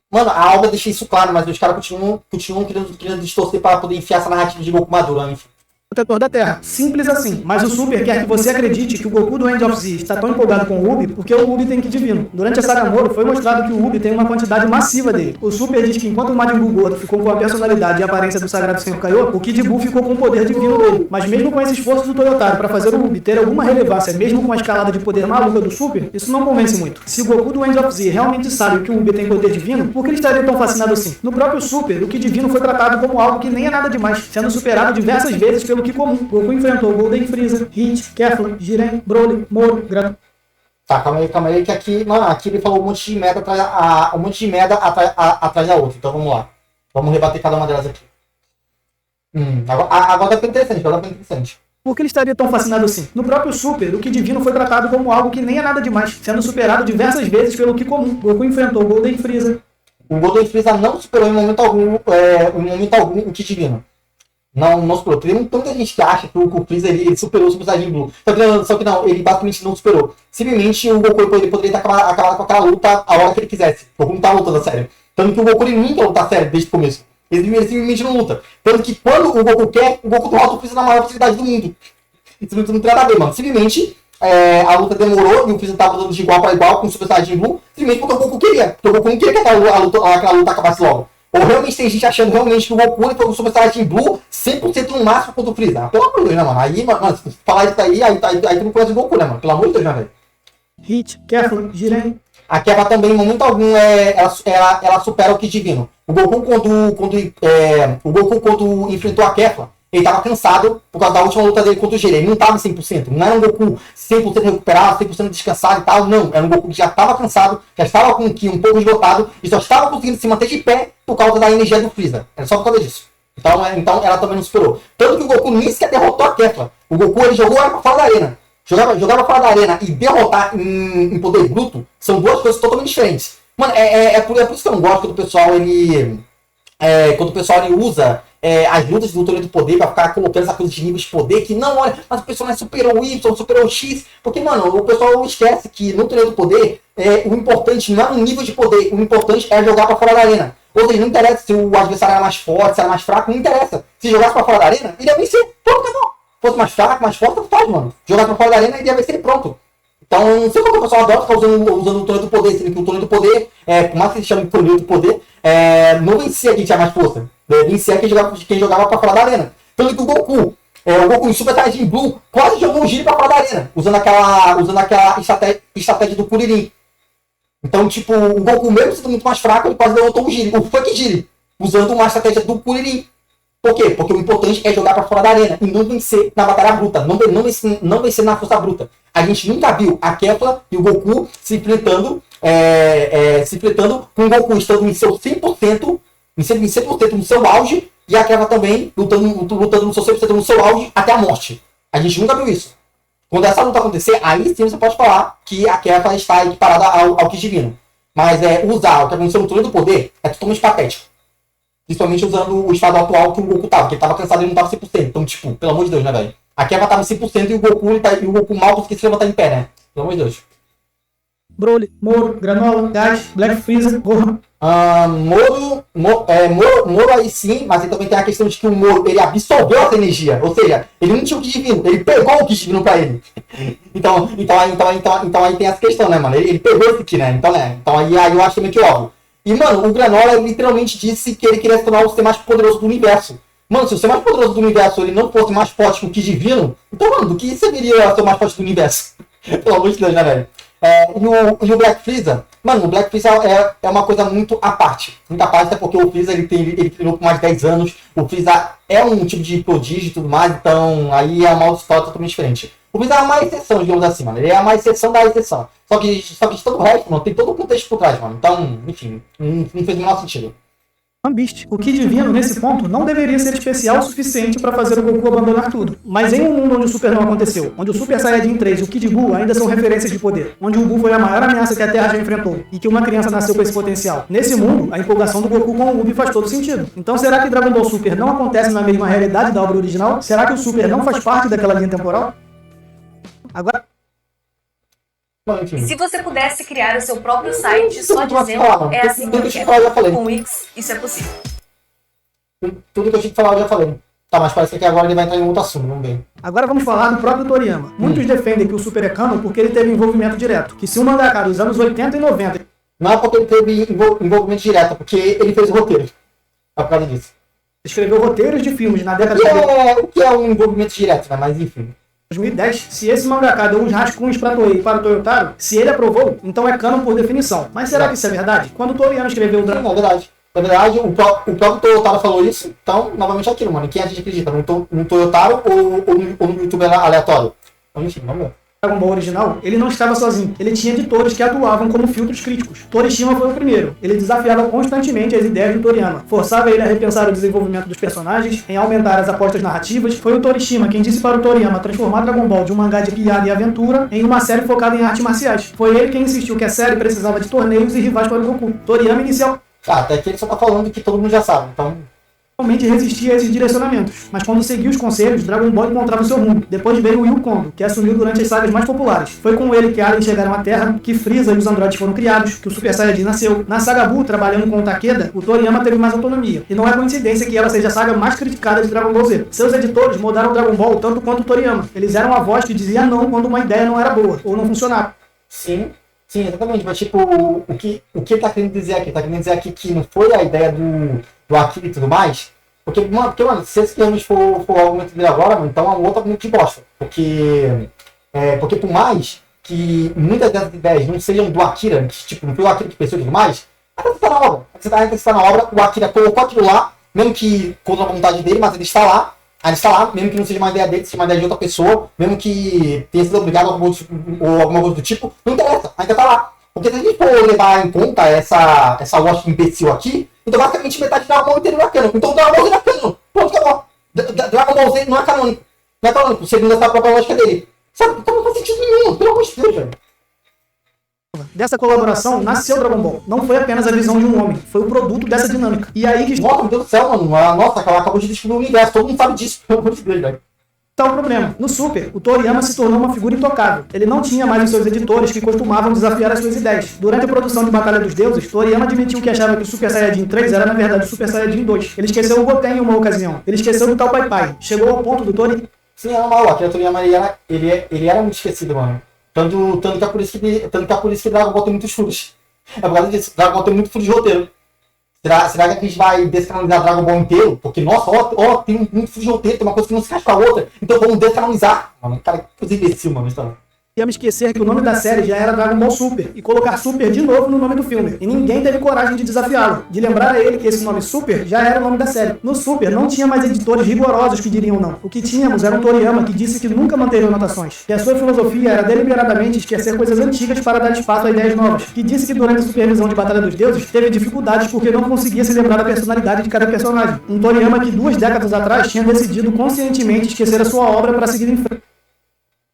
Mano, a obra deixa isso claro, mas os caras continuam querendo distorcer pra poder enfiar essa narrativa de Goku maduro, enfim. protetor da Terra. Simples assim. Mas o Super quer que você acredite que o Goku do End of Z está tão empolgado com o Ubi porque o Ubi tem Ki Divino. Durante a saga Moro, foi mostrado que o Ubi tem uma quantidade massiva dele. O Super diz que enquanto o Majin Buu gordo ficou com a personalidade e a aparência do Sagrado Senhor Kaiô, o Kid Buu ficou com o poder divino dele. Mas mesmo com esse esforço do Toyotaro para fazer o Ubi ter alguma relevância, mesmo com a escalada de poder maluca do Super, isso não convence muito. Se o Goku do End of Z realmente sabe que o Ubi tem poder divino, por que ele estaria tão fascinado assim? No próprio Super, o Ki Divino foi tratado como algo que nem é nada demais, sendo superado diversas vezes pelo Ki comum. Goku enfrentou Golden Freezer, Hit, Kefla, Jiren, Broly, Moro, Tá, calma aí, que aqui, mano, aqui ele falou um monte de merda atrás da outra. Então vamos lá. Vamos rebater cada uma delas aqui. Agora tá ficando interessante, Por que ele estaria tão fascinado assim? No próprio Super, o Ki Divino foi tratado como algo que nem é nada demais, sendo superado diversas vezes pelo Ki comum. Goku enfrentou Golden Freezer. O Golden Freezer não superou em momento algum o Ki Divino. Não superou. Tem muita gente que acha que o Freezer ele superou o Super Saiyajin Blue. Só que não, ele basicamente não superou. Simplesmente o Goku ele poderia ter acabado com aquela luta a hora que ele quisesse. O Goku não tá lutando a sério. Tanto que o Goku ele nunca luta a sério desde o começo. Ele simplesmente não luta. Tanto que quando o Goku quer, o Goku derrota o Freezer na maior facilidade do mundo. Isso não tem nada a ver, mano. Simplesmente a luta demorou e o Freezer tava lutando de igual para igual com o Super Saiyajin Blue. Simplesmente porque o Goku queria. Porque o Goku não queria que aquela luta acabasse logo. Ou realmente tem gente achando realmente que o Goku foi o Super Saiyajin Blue 100% no máximo contra o Freezer. Pelo amor de Deus, né, mano? Aí, mano, se falar isso aí tu não conhece o Goku, né, mano? Pelo amor de Deus, né, velho? Hit, Kefla, Jiren. A Kefla também, em momento algum, ela supera o Ki Divino. O Goku, quando enfrentou a Kefla, ele tava cansado por causa da última luta dele contra o Jiren. Ele não tava 100%. Não era um Goku 100% recuperado, 100% descansado e tal. Não. Era um Goku que já tava cansado, já estava com o Ki um pouco esgotado e só estava conseguindo se manter de pé por causa da energia do Freezer. Era só por causa disso. Então ela também não superou. Tanto que o Goku nem sequer derrotou a Kefla. O Goku ele jogou ela pra fora da arena. Jogava fora da arena e derrotar em poder bruto são duas coisas totalmente diferentes. Mano, por isso que eu não gosto quando o pessoal ele usa as lutas do torneio do poder pra ficar colocando essa coisa de níveis de poder que não, olha, mas o personagem superou o Y, superou o X, porque, mano, o pessoal esquece que no torneio do poder o importante não é o nível de poder, o importante é jogar pra fora da arena. Ou seja, não interessa se o adversário era mais forte, se era mais fraco, não interessa. Se jogasse pra fora da arena, ele ia vencer. Pronto, acabou. Se fosse mais fraco, mais forte, tanto faz, mano. Jogar pra fora da arena, ele ia vencer, pronto. Então, não sei como o pessoal adora ficar usando o torneio do poder, sendo que o torneio do poder, por mais que ele chame de torneio do poder, não vencia quem tinha mais força. Vencia quem jogava pra fora da arena. Tanto que o Goku em Super Saiyajin Blue quase jogou um Jiren pra fora da arena, usando aquela estratégia do Kuririn. Então, tipo, o Goku mesmo sendo muito mais fraco, ele quase derrotou o Jiren, o Funk Jiren, usando uma estratégia do Kuririn. Por quê? Porque o importante é jogar pra fora da arena e não vencer na batalha bruta, não vencer na força bruta. A gente nunca viu a Kefla e o Goku se enfrentando com o Goku estando em seu 100%, em 100% no seu auge, e a Kefla também lutando no seu 100% no seu auge até a morte. A gente nunca viu isso. Quando essa luta acontecer, aí sim você pode falar que a Kefla está equiparada ao Ki Divino. Mas usar o que aconteceu no torneio do poder é totalmente patético. Principalmente usando o estado atual que o Goku tava, porque ele tava cansado e não tava 100%. Então, tipo, pelo amor de Deus, né, velho? A Kefla tava 100% e o Goku mal conseguia se levantar em pé, né? Pelo amor de Deus. Broly, Moro, Granola, Gás, Black Freezer, Gohan. Moro aí sim, mas ele também tem a questão de que o Moro, ele absorveu essa energia. Ou seja, ele não tinha o Ki Divino, ele pegou o Ki Divino pra ele. Então aí tem essa questão, né, mano? Ele pegou esse Ki, né? Então aí eu acho meio que óbvio. E, mano, o Granola literalmente disse que ele queria se tornar o ser mais poderoso do universo. Mano, se o ser mais poderoso do universo ele não fosse mais forte que o Ki Divino, então, mano, do que serviria ser o mais forte do universo? Pelo amor de Deus, né, velho? E o Black Freezer, mano, o Black Freezer é uma coisa muito à parte. Muito à parte, até porque o Freezer ele treinou por mais de 10 anos. O Freezer é um tipo de prodígio e tudo mais, então aí é uma história totalmente diferente. O Freezer é uma exceção, digamos assim, mano. Ele é uma exceção da exceção. Só que de todo o resto, mano, tem todo o contexto por trás, mano. Então, enfim, não fez o menor sentido. Beast. O Ki Divino, nesse ponto, não deveria ser especial o suficiente para fazer o Goku abandonar tudo. Mas em um mundo onde o Super não aconteceu, onde o Super Saiyajin 3 e o Kid Buu ainda são referências de poder, onde o Buu foi a maior ameaça que a Terra já enfrentou, e que uma criança nasceu com esse potencial, nesse mundo, a empolgação do Goku com o Ubi faz todo sentido. Então será que Dragon Ball Super não acontece na mesma realidade da obra original? Será que o Super não faz parte daquela linha temporal? Agora... Se você pudesse criar o seu próprio site só dizendo é assim que eu quero, com Wix, isso é possível. Tudo que eu tinha que falar eu já falei. Tá, mas parece que agora ele vai entrar em outro assunto, vamos ver. Agora vamos falar do próprio Toriyama. Muitos defendem que o Super é canon porque ele teve envolvimento direto. Que se um mangaka dos anos 80 e 90... Não é porque ele teve envolvimento direto, é porque ele fez o roteiro. É por causa disso. escreveu roteiros de filmes na década de O que é um envolvimento direto, né? Mas enfim. 2010, se esse mangaka deu uns rascunhos para Toei e para o Toyotaro, se ele aprovou, então é canon por definição. Mas será que isso é verdade? Quando o Toriyama escreveu o Sim, Dragon é verdade. Na verdade, o próprio Toyotaro falou isso, então, novamente é aquilo, mano. Quem a gente acredita? No Toyotaro ou no youtuber aleatório? Então, enfim, vamos ver. Ball original, ele não estava sozinho. Ele tinha editores que atuavam como filtros críticos. Torishima foi o primeiro. Ele desafiava constantemente as ideias do Toriyama. Forçava ele a repensar o desenvolvimento dos personagens, em aumentar as apostas narrativas. Foi o Torishima quem disse para o Toriyama transformar Dragon Ball de um mangá de piada e aventura em uma série focada em artes marciais. Foi ele quem insistiu que a série precisava de torneios e rivais para o Goku. Toriyama inicialmente Até que ele só tá falando que todo mundo já sabe, então... realmente resistia a esses direcionamentos, mas quando seguiu os conselhos, Dragon Ball encontrava o seu rumo. Depois veio o Will Kondo, que assumiu durante as sagas mais populares. Foi com ele que aliens chegaram à Terra, que Freeza e os androides foram criados, que o Super Saiyajin nasceu. Na saga Buu, trabalhando com o Takeda, o Toriyama teve mais autonomia. E não é coincidência que ela seja a saga mais criticada de Dragon Ball Z. Seus editores mudaram Dragon Ball tanto quanto o Toriyama. Eles eram a voz que dizia não quando uma ideia não era boa, ou não funcionava. Sim, exatamente. Mas tipo, o que ele tá querendo dizer aqui? Tá querendo dizer aqui que não foi a ideia do Akira e tudo mais? Porque, mano, se esse realmente for o argumento dele agora, mano, então é um outro argumento de bosta. Porque por mais que muitas dessas ideias não sejam do Akira, que tipo, não foi o Akira que pensou e tudo mais, ainda está na obra. Ainda está na obra, o Akira colocou aquilo lá, mesmo que contra a vontade dele, mas ele está lá. Ainda está lá, mesmo que não seja uma ideia dele, seja uma ideia de outra pessoa, mesmo que tenha sido obrigado ou alguma coisa do tipo, não interessa, ainda está lá. Porque se a gente for levar em conta essa lógica imbecil aqui, então basicamente metade de Dragon Ball inteiro não é canon. Então Dragon Ball Z não é canon. Pronto, acabou. Dragon Ball Z não é canônico. Não é canônico, segundo essa própria lógica dele. Sabe? Então não faz sentido nenhum, pelo amor de Deus, velho. Dessa colaboração nasceu Dragon Ball. Não foi apenas a visão de um homem, foi o produto dessa dinâmica. E aí que... Nossa, meu Deus do céu, mano. Nossa, ela acabou de descobrir o universo. Todo mundo sabe disso, pelo amor de Deus, velho. Tá o problema. No Super, o Toriyama se tornou uma figura intocável. Ele não tinha mais os seus editores que costumavam desafiar as suas ideias. Durante a produção de Batalha dos Deuses, Toriyama admitiu que achava que o Super Saiyajin 3 era na verdade o Super Saiyajin 2. Ele esqueceu o Goten em uma ocasião. Ele esqueceu do tal Pai Pai. Chegou ao ponto do Toriyama... Sim, é normal. Aqui o Toriyama ele era muito esquecido, mano. Tanto que é por isso que Dragon Ball tem muitos furos. É por causa disso. Dragon Ball tem muito furo de roteiro. Será que a gente vai descanonizar Dragon Ball inteiro? Porque, nossa, tem muito furo de roteiro, tem uma coisa que não se encaixa com a outra. Então vamos descanonizar. Mano, cara, que coisa imbecil, mano. Então. Íamos esquecer que o nome da série já era Dragon Ball Super e colocar Super de novo no nome do filme. E ninguém teve coragem de desafiá-lo, de lembrar a ele que esse nome Super já era o nome da série. No Super não tinha mais editores rigorosos que diriam não. O que tínhamos era um Toriyama que disse que nunca manteria anotações. E a sua filosofia era deliberadamente esquecer coisas antigas para dar espaço a ideias novas. Que disse que durante a supervisão de Batalha dos Deuses teve dificuldades porque não conseguia se lembrar da personalidade de cada personagem. Um Toriyama que 2 décadas atrás tinha decidido conscientemente esquecer a sua obra para seguir em frente.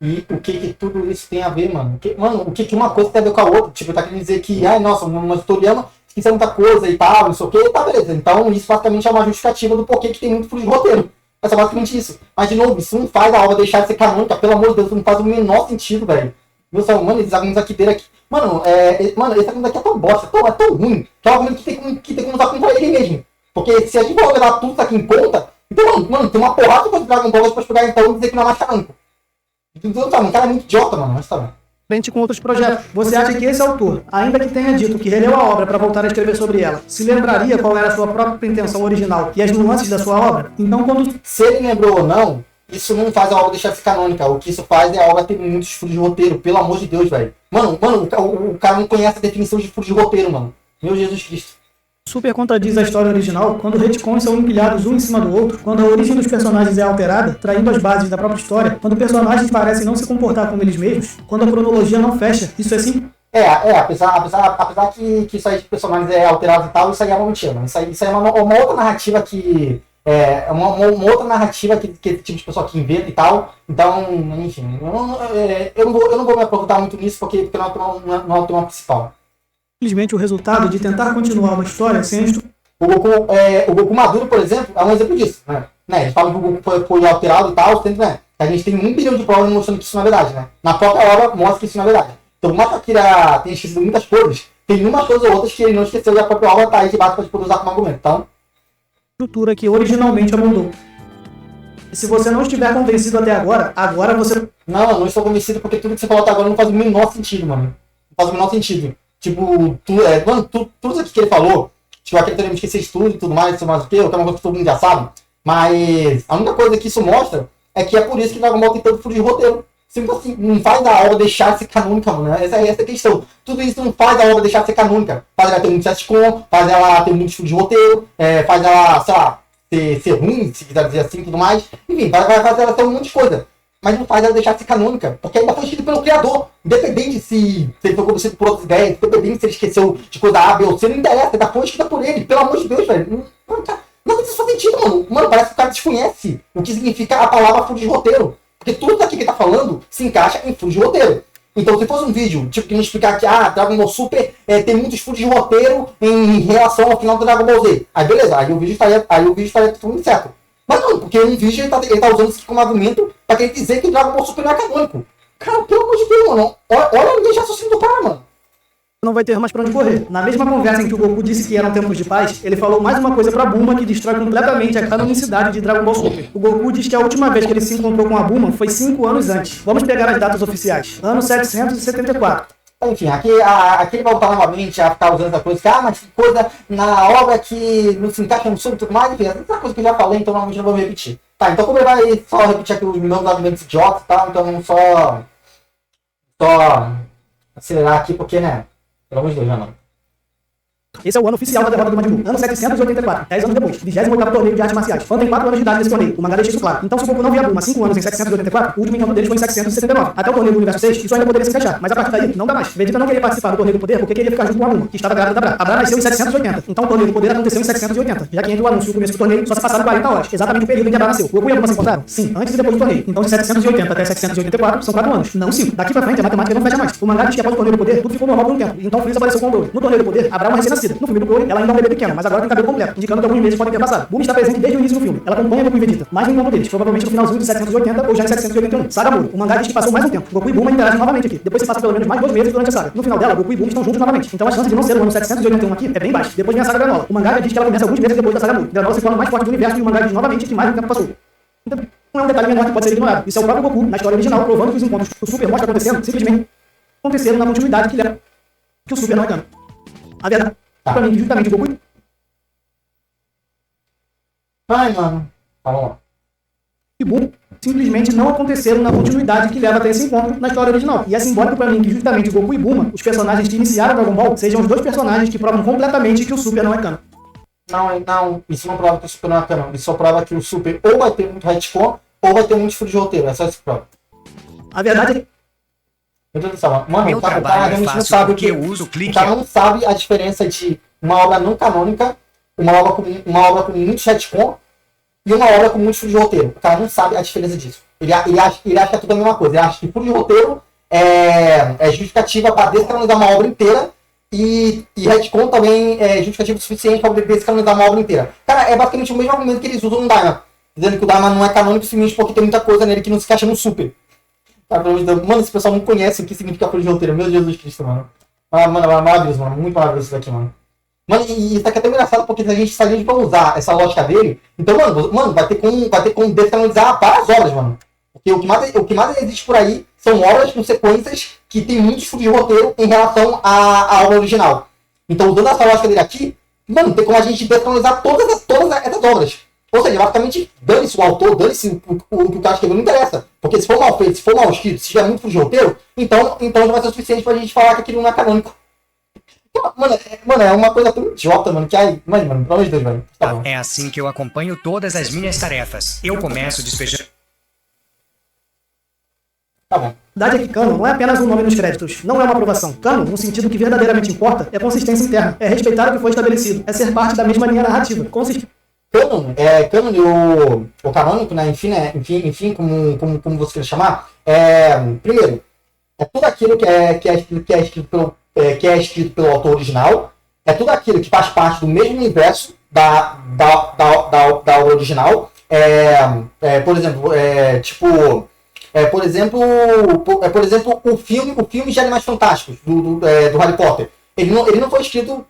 E o que tudo isso tem a ver, mano? O que uma coisa tem a ver com a outra? Tipo, tá querendo dizer que, nossa, uma Toriyama esqueceu muita coisa e tal, não sei o que, tá, beleza. Então, isso basicamente é uma justificativa do porquê que tem muito furo de roteiro. É só basicamente isso. Mas, de novo, isso não faz a obra deixar de ser canônica, pelo amor de Deus, isso não faz o menor sentido, velho. Meu céu, mano, esses argumentos aqui dele aqui. Mano, esse argumento aqui é tão bosta, é tão ruim, que é um argumento que tem como usar contra ele mesmo. Porque se a gente for levar tudo isso aqui em conta, então, mano, tem uma porrada de coisa de Dragon Ball pra pegar então e dizer que não é mais canônico. Então, tá, um cara é muito idiota, mano, mas tá bom. Frente com outros projetos. Você acha que esse autor, ainda que tenha dito que releu a obra para voltar a escrever sobre ela, se lembraria qual era a sua própria intenção original e as nuances da sua obra? Então, quando... Se ele lembrou ou não, isso não faz a obra deixar de ser canônica. O que isso faz é a obra ter muitos furos de roteiro, pelo amor de Deus, velho. Mano, o cara não conhece a definição de furo de roteiro, mano. Meu Jesus Cristo. Super contradiz a história original quando retcons são empilhados um em cima do outro, quando a origem dos personagens é alterada, traindo as bases da própria história, quando personagens parecem não se comportar como eles mesmos, quando a cronologia não fecha. Isso é sim. Apesar que isso aí de personagens é alterado e tal, isso aí é uma mentira, mano. Isso aí é uma outra narrativa que... uma outra narrativa que esse tipo de pessoa que inventa e tal. Então, enfim, eu não vou me aprofundar muito nisso porque não é o tema principal. Simplesmente o resultado de tentar continuar uma história sem o Goku Maduro, por exemplo, é um exemplo disso, né? Eles falam que o Goku foi alterado e tal, né? A gente tem 1 bilhão de provas mostrando que isso não é verdade, né? Na própria obra mostra que isso não é verdade. Então, por mais que Akira tenha esquecido muitas coisas, tem umas coisas ou outras que ele não esqueceu e a própria obra tá aí de base para poder usar como argumento. Então, estrutura que originalmente abundou. Se você não estiver convencido até agora, agora você... Não estou convencido porque tudo que você falou até agora não faz o menor sentido, mano. Não faz o menor sentido. Tipo, tudo aqui que ele falou, tipo, aquele teorema de esquecer de tudo e tudo mais, isso mais o quê, que é uma coisa que todo mundo já sabe. Mas a única coisa que isso mostra é que é por isso que Dragon Ball tem tanto furo de roteiro. Simples assim, não faz a obra deixar de ser canônica, mano. Essa é a questão. Tudo isso não faz a obra deixar de ser canônica. Faz ela ter muito sitcom, faz ela ter muitos furos de roteiro, faz ela, sei lá, ser ruim, se quiser dizer assim e tudo mais. Enfim, vai fazer ela ter um monte de coisa. Mas não faz ela deixar de ser canônica, porque ainda foi escrito pelo criador. Independente se ele foi convencido por outras ideias, independente se ele esqueceu de coisa A, B ou C, não interessa, ainda foi escrita por ele. Pelo amor de Deus, velho. Não faz sentido, mano. Mano, parece que o cara desconhece o que significa a palavra furo de roteiro. Porque tudo daqui que ele tá falando se encaixa em furos de roteiro. Então, se fosse um vídeo, tipo, que não explicar que, Dragon Ball Super tem muitos furos de roteiro em relação ao final do Dragon Ball Z. Aí, beleza, aí o vídeo estaria tudo certo. Mas não, porque um vídeo ele tá usando isso como argumento pra querer dizer que o Dragon Ball Super não é canônico. Cara, pelo amor de Deus, mano. Olha o raciocínio do cara, mano. Não vai ter mais pra onde correr. Na mesma conversa em que o Goku disse que eram tempos de paz, ele falou mais uma coisa pra Bulma que destrói completamente a canonicidade de Dragon Ball Super. O Goku diz que a última vez que ele se encontrou com a Bulma foi 5 anos antes. Vamos pegar as datas oficiais. Ano 774. Enfim, aqui ele vai voltar novamente a ficar usando essa coisa, mas que coisa na obra que não se encaixa no sub e tudo mais, enfim, essa coisa que eu já falei, então normalmente não vou me repetir. Tá, então como ele vai só repetir aqui os meus argumentos idiotas e tal, então vamos só acelerar aqui, porque, né, pelo amor de Deus, mano. Esse é o ano oficial da derrota do Majin Buu. Ano 784, 10 anos depois. 28º torneio de artes marciais. Fan tem 4 anos de idade nesse torneio. O mangá deixa isso claro. Então, se o Goku não via Bulma 5 anos em 784, o último encontro deles foi em 779. Até o torneio do Universo 6, isso ainda poderia se encaixar. Mas a partir daí, não dá mais. Vegeta não queria participar do torneio do poder porque queria ficar junto com a Bulma, que estava grávida da Bra. A Bra nasceu em 780. Então, o torneio do poder aconteceu em 780. Já que entre o anúncio e o começo do torneio, só se passaram 40 horas. Exatamente o período em que a Bra nasceu. O Goku e a Bulma se encontraram? Sim, antes e depois do torneio. Então, de 780 até 784, são 4 anos. Não 5. Daqui pra frente, a matemática não fecha mais. O mangá diz que após o torneio do poder, tudo ficou normal por um tempo. Então, Freeza apareceu com o Broly. No torneio do poder, a Bra é uma recém-nascida. No filme do Broly, ela ainda é um bebê pequeno, mas agora tem cabelo completo, indicando que alguns meses podem ter passado. Bulma está presente desde o início do filme. Ela acompanha Goku e Vegeta, mais um encontro deles, provavelmente no finalzinho de 780 ou já em 781. Saga Muro. O mangá diz que passou mais um tempo. Goku e Bulma interagem novamente aqui. Depois se passa pelo menos mais 2 meses durante a saga. No final dela, Goku e Bulma estão juntos novamente. Então a chance de não ser o ano 781 aqui é bem baixa. Depois vem a saga Granola. O mangá diz que ela começa alguns meses depois da saga Muro. Granola se torna o mais forte do universo e o mangá diz novamente que mais um tempo passou. Então, não é um detalhe menor que pode ser ignorado. Isso é o próprio Goku, na história original, provando que os encontros que o Super mostra acontecendo simplesmente aconteceram na continuidade que leva que o Super não é cano. A verdade, pra mim, justamente o Goku Ai, mano. Vamos lá. e Bulma simplesmente não aconteceram na continuidade que leva até esse encontro na história original. E é simbólico pra mim que justamente Goku e Bulma, os personagens que iniciaram Dragon Ball, sejam os dois personagens que provam completamente que o Super não é canon. Não, isso não prova que o Super não é canon. Isso só prova que o Super ou vai ter muito retcon ou vai ter muito furo de roteiro. É só isso que prova. A verdade é Meu Deus do céu, mano, Meu o cara trabalho é realmente não fácil sabe porque eu uso o o clique. cara não sabe a diferença de uma obra não canônica, uma obra com muito retcon e uma obra com muito furo de roteiro. O cara não sabe a diferença disso. Ele acha que é tudo a mesma coisa. Ele acha que furo de roteiro é justificativa para descanonizar uma obra inteira e retcon também é justificativo o suficiente para poder descanonizar uma obra inteira. Cara, é basicamente o mesmo argumento que eles usam no Daima. Dizendo que o Daima não é canônico simplesmente porque tem muita coisa nele que não se encaixa no Super. Cara, mano, esse pessoal não conhece o que significa furo de roteiro. Meu Jesus Cristo, mano. Mano, maravilhoso, mano. Muito maravilhoso isso daqui, mano. Mano, e isso aqui é até engraçado porque se a gente for usar essa lógica dele, então, mano, vai ter como descanonizar várias obras, mano. Porque o que mais existe por aí são obras com sequências que tem muitos furos de roteiro em relação à obra original. Então, usando essa lógica dele aqui, mano, tem como a gente descanonizar todas essas obras. Ou seja, basicamente, dane-se o autor, dane-se o que o cara escreveu, não interessa. Porque se for mal feito, se for mal escrito, se tiver muito furo de roteiro, então já vai ser o suficiente pra gente falar que aquilo não é canônico. Mano, é uma coisa tão idiota, mano, que aí... Mano, pelo amor de Deus, velho. Tá bom. É assim que eu acompanho todas as minhas tarefas. Eu começo despejando. Tá bom. A verdade é que canon não é apenas um nome nos créditos, não é uma aprovação. Canon, no sentido que verdadeiramente importa, é consistência interna, é respeitar o que foi estabelecido, é ser parte da mesma linha narrativa. Canon e o canônico, né, enfim, como você quer chamar, primeiro, é tudo aquilo que é escrito pelo autor original, é tudo aquilo que faz parte do mesmo universo da obra original, por exemplo, o filme de Animais Fantásticos do Harry Potter. Ele não foi escrito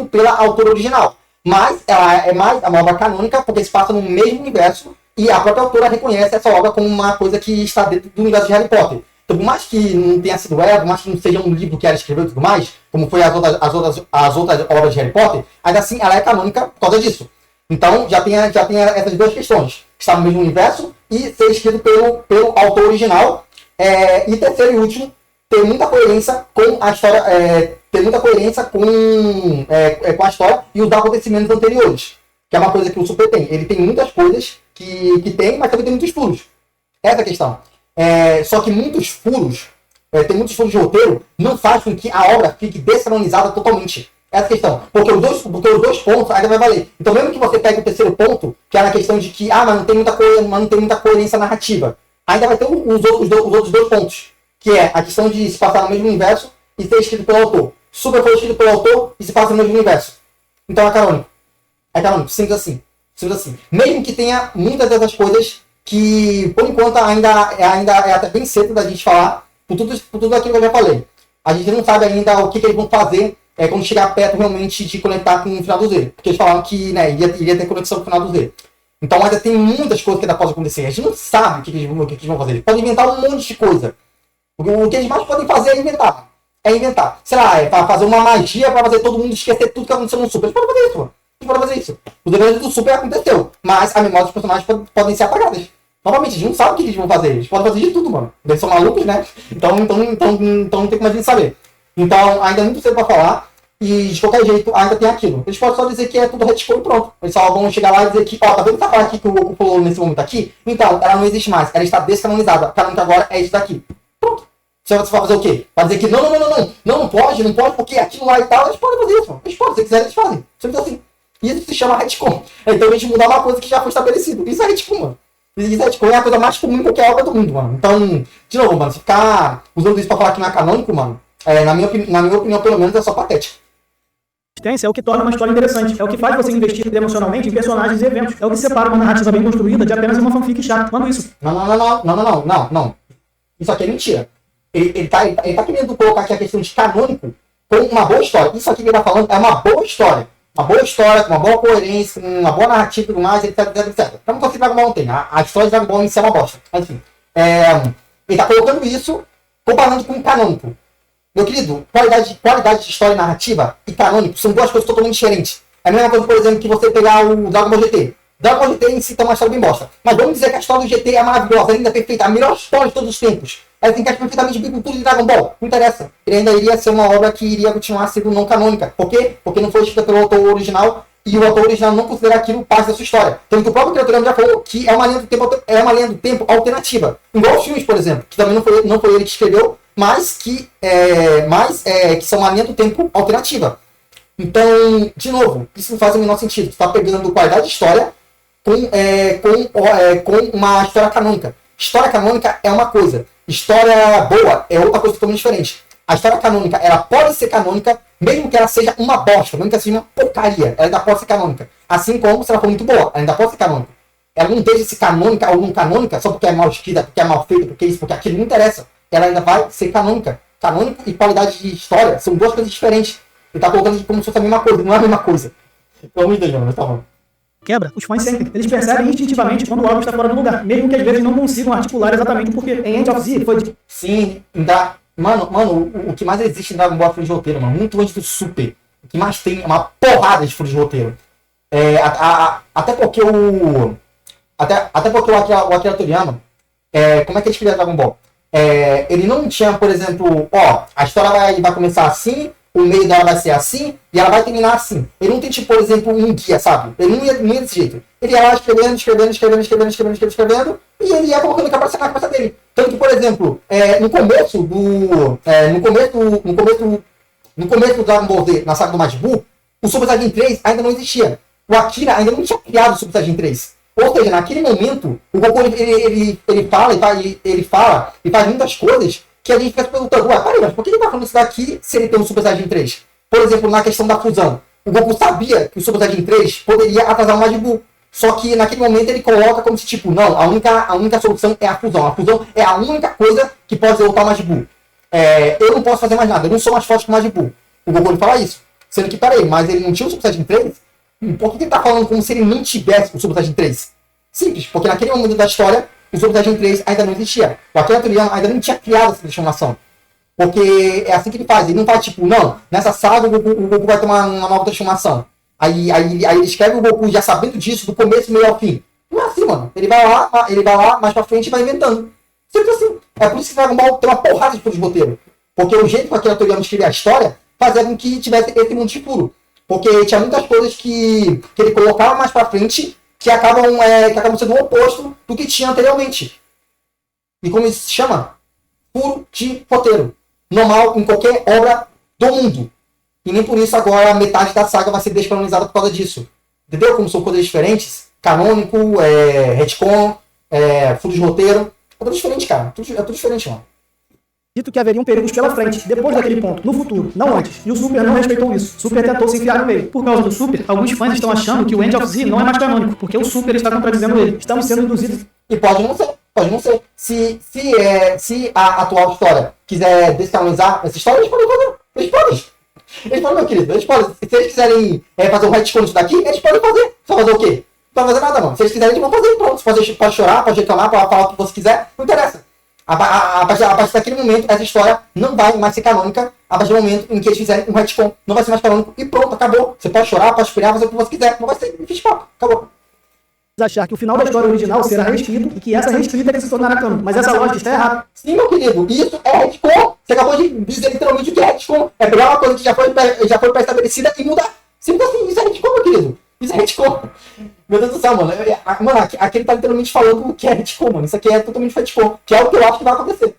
pela autora original. Mas ela é mais uma obra canônica porque se passa no mesmo universo e a própria autora reconhece essa obra como uma coisa que está dentro do universo de Harry Potter. Então, por mais que não tenha sido ela, por mais que não seja um livro que ela escreveu e tudo mais, como foi as outras obras de Harry Potter, ainda assim ela é canônica por causa disso. Então já tem essas duas questões. Estar no mesmo universo e ser escrito pelo autor original. E terceiro e último, ter muita coerência com a história, ter muita coerência com a história e os acontecimentos anteriores. Que é uma coisa que o Super tem. Ele tem muitas coisas que tem, mas também tem muitos furos. Essa é a questão. Só que muitos furos, tem muitos furos de roteiro, não faz com que a obra fique descanonizada totalmente. Essa é a questão. Porque os dois pontos ainda vai valer. Então, mesmo que você pegue o terceiro ponto, que é na questão de que, mas não tem muita coerência narrativa, ainda vai ter os outros dois pontos. Que é a questão de se passar no mesmo universo e ser escrito pelo autor. Super foi escrito pelo autor e se passa no mesmo universo. Então é canônico. É canônico. Simples assim. Mesmo que tenha muitas dessas coisas que, por enquanto, ainda é até bem cedo da gente falar, por tudo aquilo que eu já falei. A gente não sabe ainda o que eles vão fazer quando chegar perto realmente de conectar com o final do Z. Porque eles falaram que iria ter conexão com o final do Z. Então ainda tem muitas coisas que ainda podem acontecer. A gente não sabe o que eles vão fazer. Eles podem inventar um monte de coisa. O que eles mais podem fazer é inventar. Sei lá, para fazer uma magia para fazer todo mundo esquecer tudo que aconteceu no Super. Eles podem fazer isso. Os eventos do Super aconteceu. Mas a memória dos personagens podem ser apagadas. Novamente, a gente não sabe o que eles vão fazer. Eles podem fazer de tudo, mano. Eles são malucos, né? Então não tem como a gente saber. Então, ainda é muito cedo para falar. E, de qualquer jeito, ainda tem aquilo. Eles podem só dizer que é tudo retcon e pronto. Eles só vão chegar lá e dizer que, tá vendo essa parte aqui que o Goku falou nesse momento aqui? Então, ela não existe mais. Ela está descanonizada. O canônico agora é isso daqui. Pronto. Você vai fazer o quê? Vai dizer que não pode, porque aquilo lá e tal. Eles podem fazer isso. Eles podem, se quiserem, eles fazem. Sempre assim. E isso se chama retcon. Então, a gente mudar uma coisa que já foi estabelecido. Isso é retcon, mano. Isso é retcon é a coisa mais comum em qualquer obra do mundo, mano. Então, de novo, mano, se ficar usando isso pra falar que não é canônico, mano, na minha opinião, pelo menos, é só patético. É o que torna uma história interessante. É o que faz você investir emocionalmente em personagens e eventos. É o que separa uma narrativa bem construída de apenas uma fanfic chata. Mano, isso. Não. Isso aqui é mentira. Ele tá querendo colocar aqui a questão de canônico com uma boa história. Isso aqui que ele tá falando é uma boa história. Uma boa história, com uma boa coerência, com uma boa narrativa e tudo mais, etc. Então não consigo Dragon Ball não tem. A história de Dragon Ball em si é uma bosta. Enfim. Ele tá colocando isso comparando com o canônico. Meu querido, qualidade de história e narrativa e canônico são duas coisas totalmente diferentes. É a mesma coisa, por exemplo, que você pegar o Dragon Ball GT. Dragon Ball GT em si tem uma história bem bosta. Mas vamos dizer que a história do GT é maravilhosa, ainda é perfeita, a melhor história de todos os tempos. Ela se encaixa perfeitamente bem com tudo de Dragon Ball. Não interessa. Ele ainda iria ser uma obra que iria continuar sendo não canônica. Por quê? Porque não foi escrita pelo autor original e o autor original não considera aquilo parte da sua história. Tanto que o próprio criador já falou que é uma linha do tempo alternativa. Igual os filmes, por exemplo, que também não foi ele que escreveu, mas que são uma linha do tempo alternativa. Então, de novo, isso não faz o menor sentido. Você está pegando qualidade de história com uma história canônica. História canônica é uma coisa. História boa é outra coisa totalmente diferente. A história canônica, ela pode ser canônica, mesmo que ela seja uma bosta, mesmo que ela seja uma porcaria, ela ainda pode ser canônica. Assim como se ela for muito boa, ela ainda pode ser canônica. Ela não deixa de ser canônica ou não canônica só porque é mal escrita, porque é mal feita, porque isso, porque aquilo não interessa. Ela ainda vai ser canônica. Canônico e qualidade de história são duas coisas diferentes. Ele tá colocando como se fosse a mesma coisa, não é a mesma coisa. Pelo amor de Deus, mas tá bom. Quebra, os fãs sentem. Eles percebem instintivamente quando algo está fora do lugar, mesmo que às vezes não consigam articular exatamente o porquê. Em End of Z foi de... Sim, Mano, o que mais existe em Dragon Ball é furo de roteiro, mano. Muito antes do Super. O que mais tem é uma porrada de furo de roteiro. Até porque o Akira Toriyama, como é que ele escreveu Dragon Ball? Ele não tinha, por exemplo, a história vai começar assim, o meio dela vai ser assim, e ela vai terminar assim. Ele não tem, tipo, por exemplo, um guia, sabe? Ele não ia desse jeito. Ele ia lá escrevendo, e ele ia colocando na cabeça dele. Tanto que, por exemplo, no começo do Dragon Ball Z, na saga do Majin Buu, o Super Saiyajin 3 ainda não existia. O Akira ainda não tinha criado o Super Saiyajin 3. Ou seja, naquele momento, o Goku ele fala e faz muitas coisas que a gente fica se perguntando, peraí, mas por que ele tá falando isso daqui se ele tem um Super Saiyajin 3? Por exemplo, na questão da fusão. O Goku sabia que o Super Saiyajin 3 poderia atrasar o Majin Buu. Só que naquele momento ele coloca como se, tipo, não, a única solução é a fusão. A fusão é a única coisa que pode derrotar o Majin Buu. Eu não posso fazer mais nada, eu não sou mais forte que o Majin Buu. O Goku ele fala isso. Sendo que, peraí, mas ele não tinha o Super Saiyajin 3? Por que ele tá falando como se ele não tivesse o Super Saiyajin 3? Simples, porque naquele momento da história, o Super Saiyajin 3 ainda não existia. O Akira Toriyama ainda não tinha criado essa transformação. Porque é assim que ele faz. Ele não faz tipo, não, nessa saga o Goku vai tomar uma nova transformação. Aí ele escreve o Goku já sabendo disso, do começo, meio ao fim. Não é assim, mano. Ele vai lá, mais pra frente e vai inventando. Sempre assim. É por isso que Dragon Ball tem uma porrada de furos de roteiro. Porque o jeito que Akira Toriyama escrevia a história fazia com que tivesse esse mundo de furo. Porque tinha muitas coisas que ele colocava mais pra frente que acabam sendo o oposto do que tinha anteriormente. E como isso se chama? Furo de roteiro. Normal em qualquer obra do mundo. E nem por isso agora metade da saga vai ser descanonizada por causa disso. Entendeu? Como são coisas diferentes. Canônico, retcon, furo de roteiro. É tudo diferente, cara. É tudo diferente, mano. Dito que haveriam períodos pela frente, depois daquele ponto, no futuro, não antes. E o Super não respeitou isso. Super tentou se enfiar no meio. Por causa do Super, alguns fãs estão achando que o End of Z não é mais canônico, porque o Super está contradizendo ele. Estamos sendo induzidos. E pode não ser. Pode não ser. Se a atual história quiser descanonizar essa história, eles podem fazer. Eles podem. Eles podem, meu querido. Eles podem. Se eles quiserem fazer um retcon disso daqui, eles podem fazer. Só fazer o quê? Não vai fazer nada, mano. Se eles quiserem, eles vão fazer. Pronto. Pode chorar, pode reclamar, pode falar o que você quiser. Não interessa. A partir daquele momento, essa história não vai mais ser canônica. A partir do momento em que eles fizerem um retcon, não vai ser mais canônico. E pronto, acabou. Você pode chorar, pode esperar, fazer o que você quiser. Não vai ser fiz papo. Acabou. Achar que o final da história original será reescrito e que essa reescrita é que se tornará canon. Mas essa lógica está errada. Sim, meu querido. Isso é retcon. Você acabou de dizer literalmente o que é retcon. É pegar uma coisa que já foi pré-estabelecida e mudar. Simples assim. Isso é retcon, meu querido. Isso é retcon. Meu Deus do céu, mano. Mano, aqui ele tá literalmente falando o que é retcon, mano. Isso aqui é totalmente retcon. Que é o que eu acho que vai acontecer.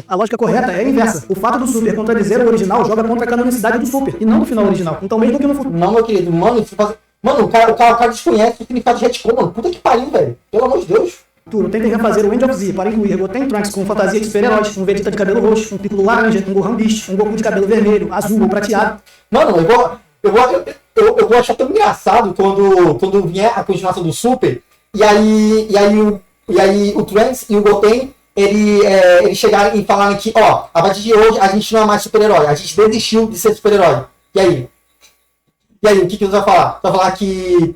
A lógica correta é a inversa. O fato do Super contradizer o original joga contra a canonicidade do Super, e não do final original. Então, mesmo que no futuro... Não, meu querido. Mano, isso faz... Mano, o cara desconhece o significado de retcon, mano. Puta que pariu, velho. Pelo amor de Deus. Tentem refazer o End of Z para incluir Goten Trunks com fantasia de super-heróis, um Vegeta de cabelo roxo, um Piccolo laranja, um Gohan Beast, um Goku de cabelo vermelho, azul ou prateado. Mano, eu vou achar tão engraçado quando vier a continuação do Super, e aí o Trunks e o Goten, eles chegarem e falarem que, ó, a partir de hoje a gente não é mais super-herói, a gente desistiu de ser super-herói. E aí? O que você vai falar? Vai falar que,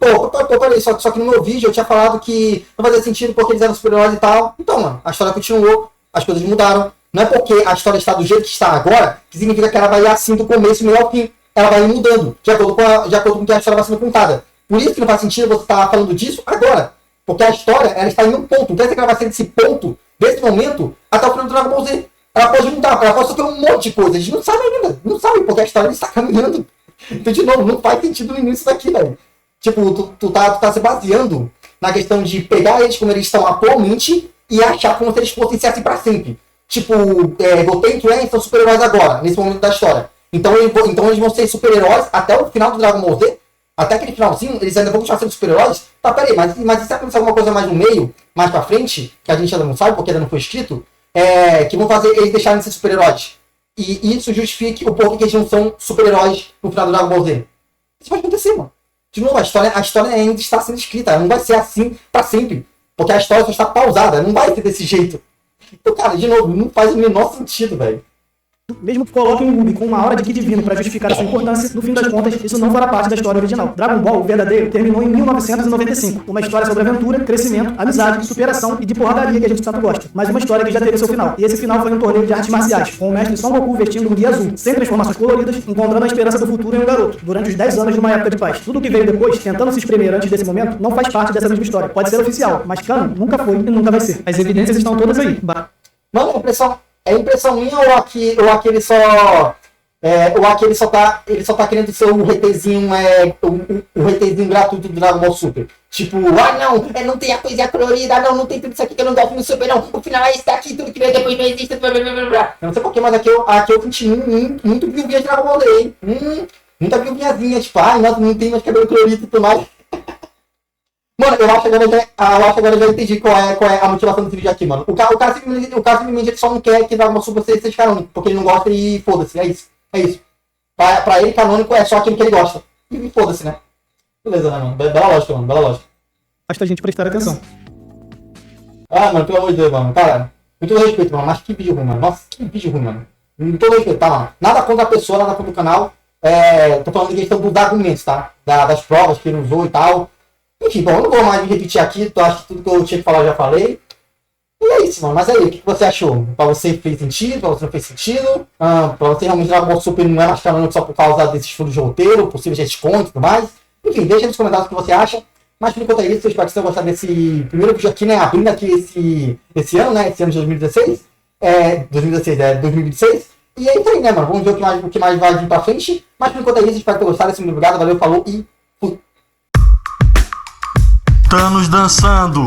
peraí, só que no meu vídeo eu tinha falado que não fazia sentido porque eles eram super-heróis e tal. Então, mano, a história continuou, as coisas mudaram. Não é porque a história está do jeito que está agora que significa que ela vai ir assim do começo, meio ao fim. Ela vai ir mudando, de acordo com que a história vai sendo contada. Por isso que não faz sentido você estar falando disso agora. Porque a história, ela está em um ponto. Não quer dizer que ela vai ser desse ponto, desse momento, até o final do Dragon Ball Z. Ela pode mudar, ela pode sofrer um monte de coisa. A gente não sabe ainda. Não sabe, porque a história está caminhando. Então, de novo, não faz sentido no início daqui, velho. Tipo, tu tá se baseando na questão de pegar eles como eles estão atualmente e achar como se eles fossem ser assim pra sempre. Tipo, Goten e Trunks são super-heróis agora, nesse momento da história. Então eles vão ser super-heróis até o final do Dragon Ball Z. Até aquele finalzinho, eles ainda vão continuar sendo super-heróis. Tá, peraí, mas e se acontecer alguma coisa mais no meio, mais pra frente, que a gente ainda não sabe, porque ainda não foi escrito, que vão fazer eles deixarem de ser super-heróis. E isso justifique o porquê que eles não são super-heróis no final do Dragon Ball Z. Isso vai acontecer, mano. De novo, a história ainda está sendo escrita. Ela não vai ser assim pra sempre. Porque a história só está pausada. Não vai ser desse jeito. Então, cara, de novo, não faz o menor sentido, velho. Mesmo que coloquem um Ubi com uma hora de Ki divino para justificar a sua importância, no fim das contas, isso não fará parte da história original. Dragon Ball, o verdadeiro, terminou em 1995. Uma história sobre aventura, crescimento, amizade, superação e de porradaria que a gente tanto gosta. Mas uma história que já teve seu final. E esse final foi um torneio de artes marciais, com o mestre Son Goku vestindo um guia azul, sem transformações coloridas, encontrando a esperança do futuro em um garoto, durante os 10 anos de uma época de paz. Tudo que veio depois, tentando se espremer antes desse momento, não faz parte dessa mesma história. Pode ser oficial, mas canon nunca foi e nunca vai ser. As evidências estão todas aí. Mano, é impressão minha ou aqui ele só tá querendo ser o retezinho, o retezinho gratuito do Dragon Ball Super. Tipo, não tem a coisa colorida, não tem tudo isso aqui que eu não gosto no Super, não. O final é esse daqui, tudo que veio depois não existe, blá, blá, blá, blá. Eu não sei porquê, mas aqui eu senti muito viuvinha de Dragon Ball Z, hein? Muita viuvinhazinha, tipo, nossa, não tem mais cabelo colorido e tudo mais. Mano, eu acho que agora eu já entendi qual é a motivação desse vídeo aqui, mano. O cara simplesmente ele só não quer que Dragon Ball Super seja canônico, porque ele não gosta e foda-se, é isso. Pra ele, canônico é só aquilo que ele gosta. E foda-se, né? Beleza, né, mano? Bela lógica, mano, bela lógica. Basta a gente prestar atenção. Mano, pelo amor de Deus, mano, cara. Com todo respeito, mano, mas que vídeo ruim, mano. Nossa, que vídeo ruim, mano. Com todo respeito, tá, mano? Nada contra a pessoa, nada contra o canal. Tô falando de questão dos argumentos, tá? Das provas que ele usou e tal. Enfim, bom, eu não vou mais me repetir aqui, eu acho que tudo que eu tinha que falar eu já falei. E é isso, mano. Mas aí, o que você achou? Pra você fez sentido? Pra você não fez sentido? Pra você realmente Dragon Ball Super não é mais canônico só por causa desses furos de roteiro, possíveis descontos e tudo mais? Enfim, deixa nos comentários o que você acha. Mas por enquanto é isso, eu espero que você tenha gostado desse primeiro vídeo aqui, né? Abrindo aqui esse ano, né? Esse ano de 2016. 2026. E é isso aí, né, mano? Vamos ver o que mais vai vir pra frente. Mas por enquanto é isso, espero que tenha gostado. Muito obrigado, valeu, falou e fui. Thanos dançando.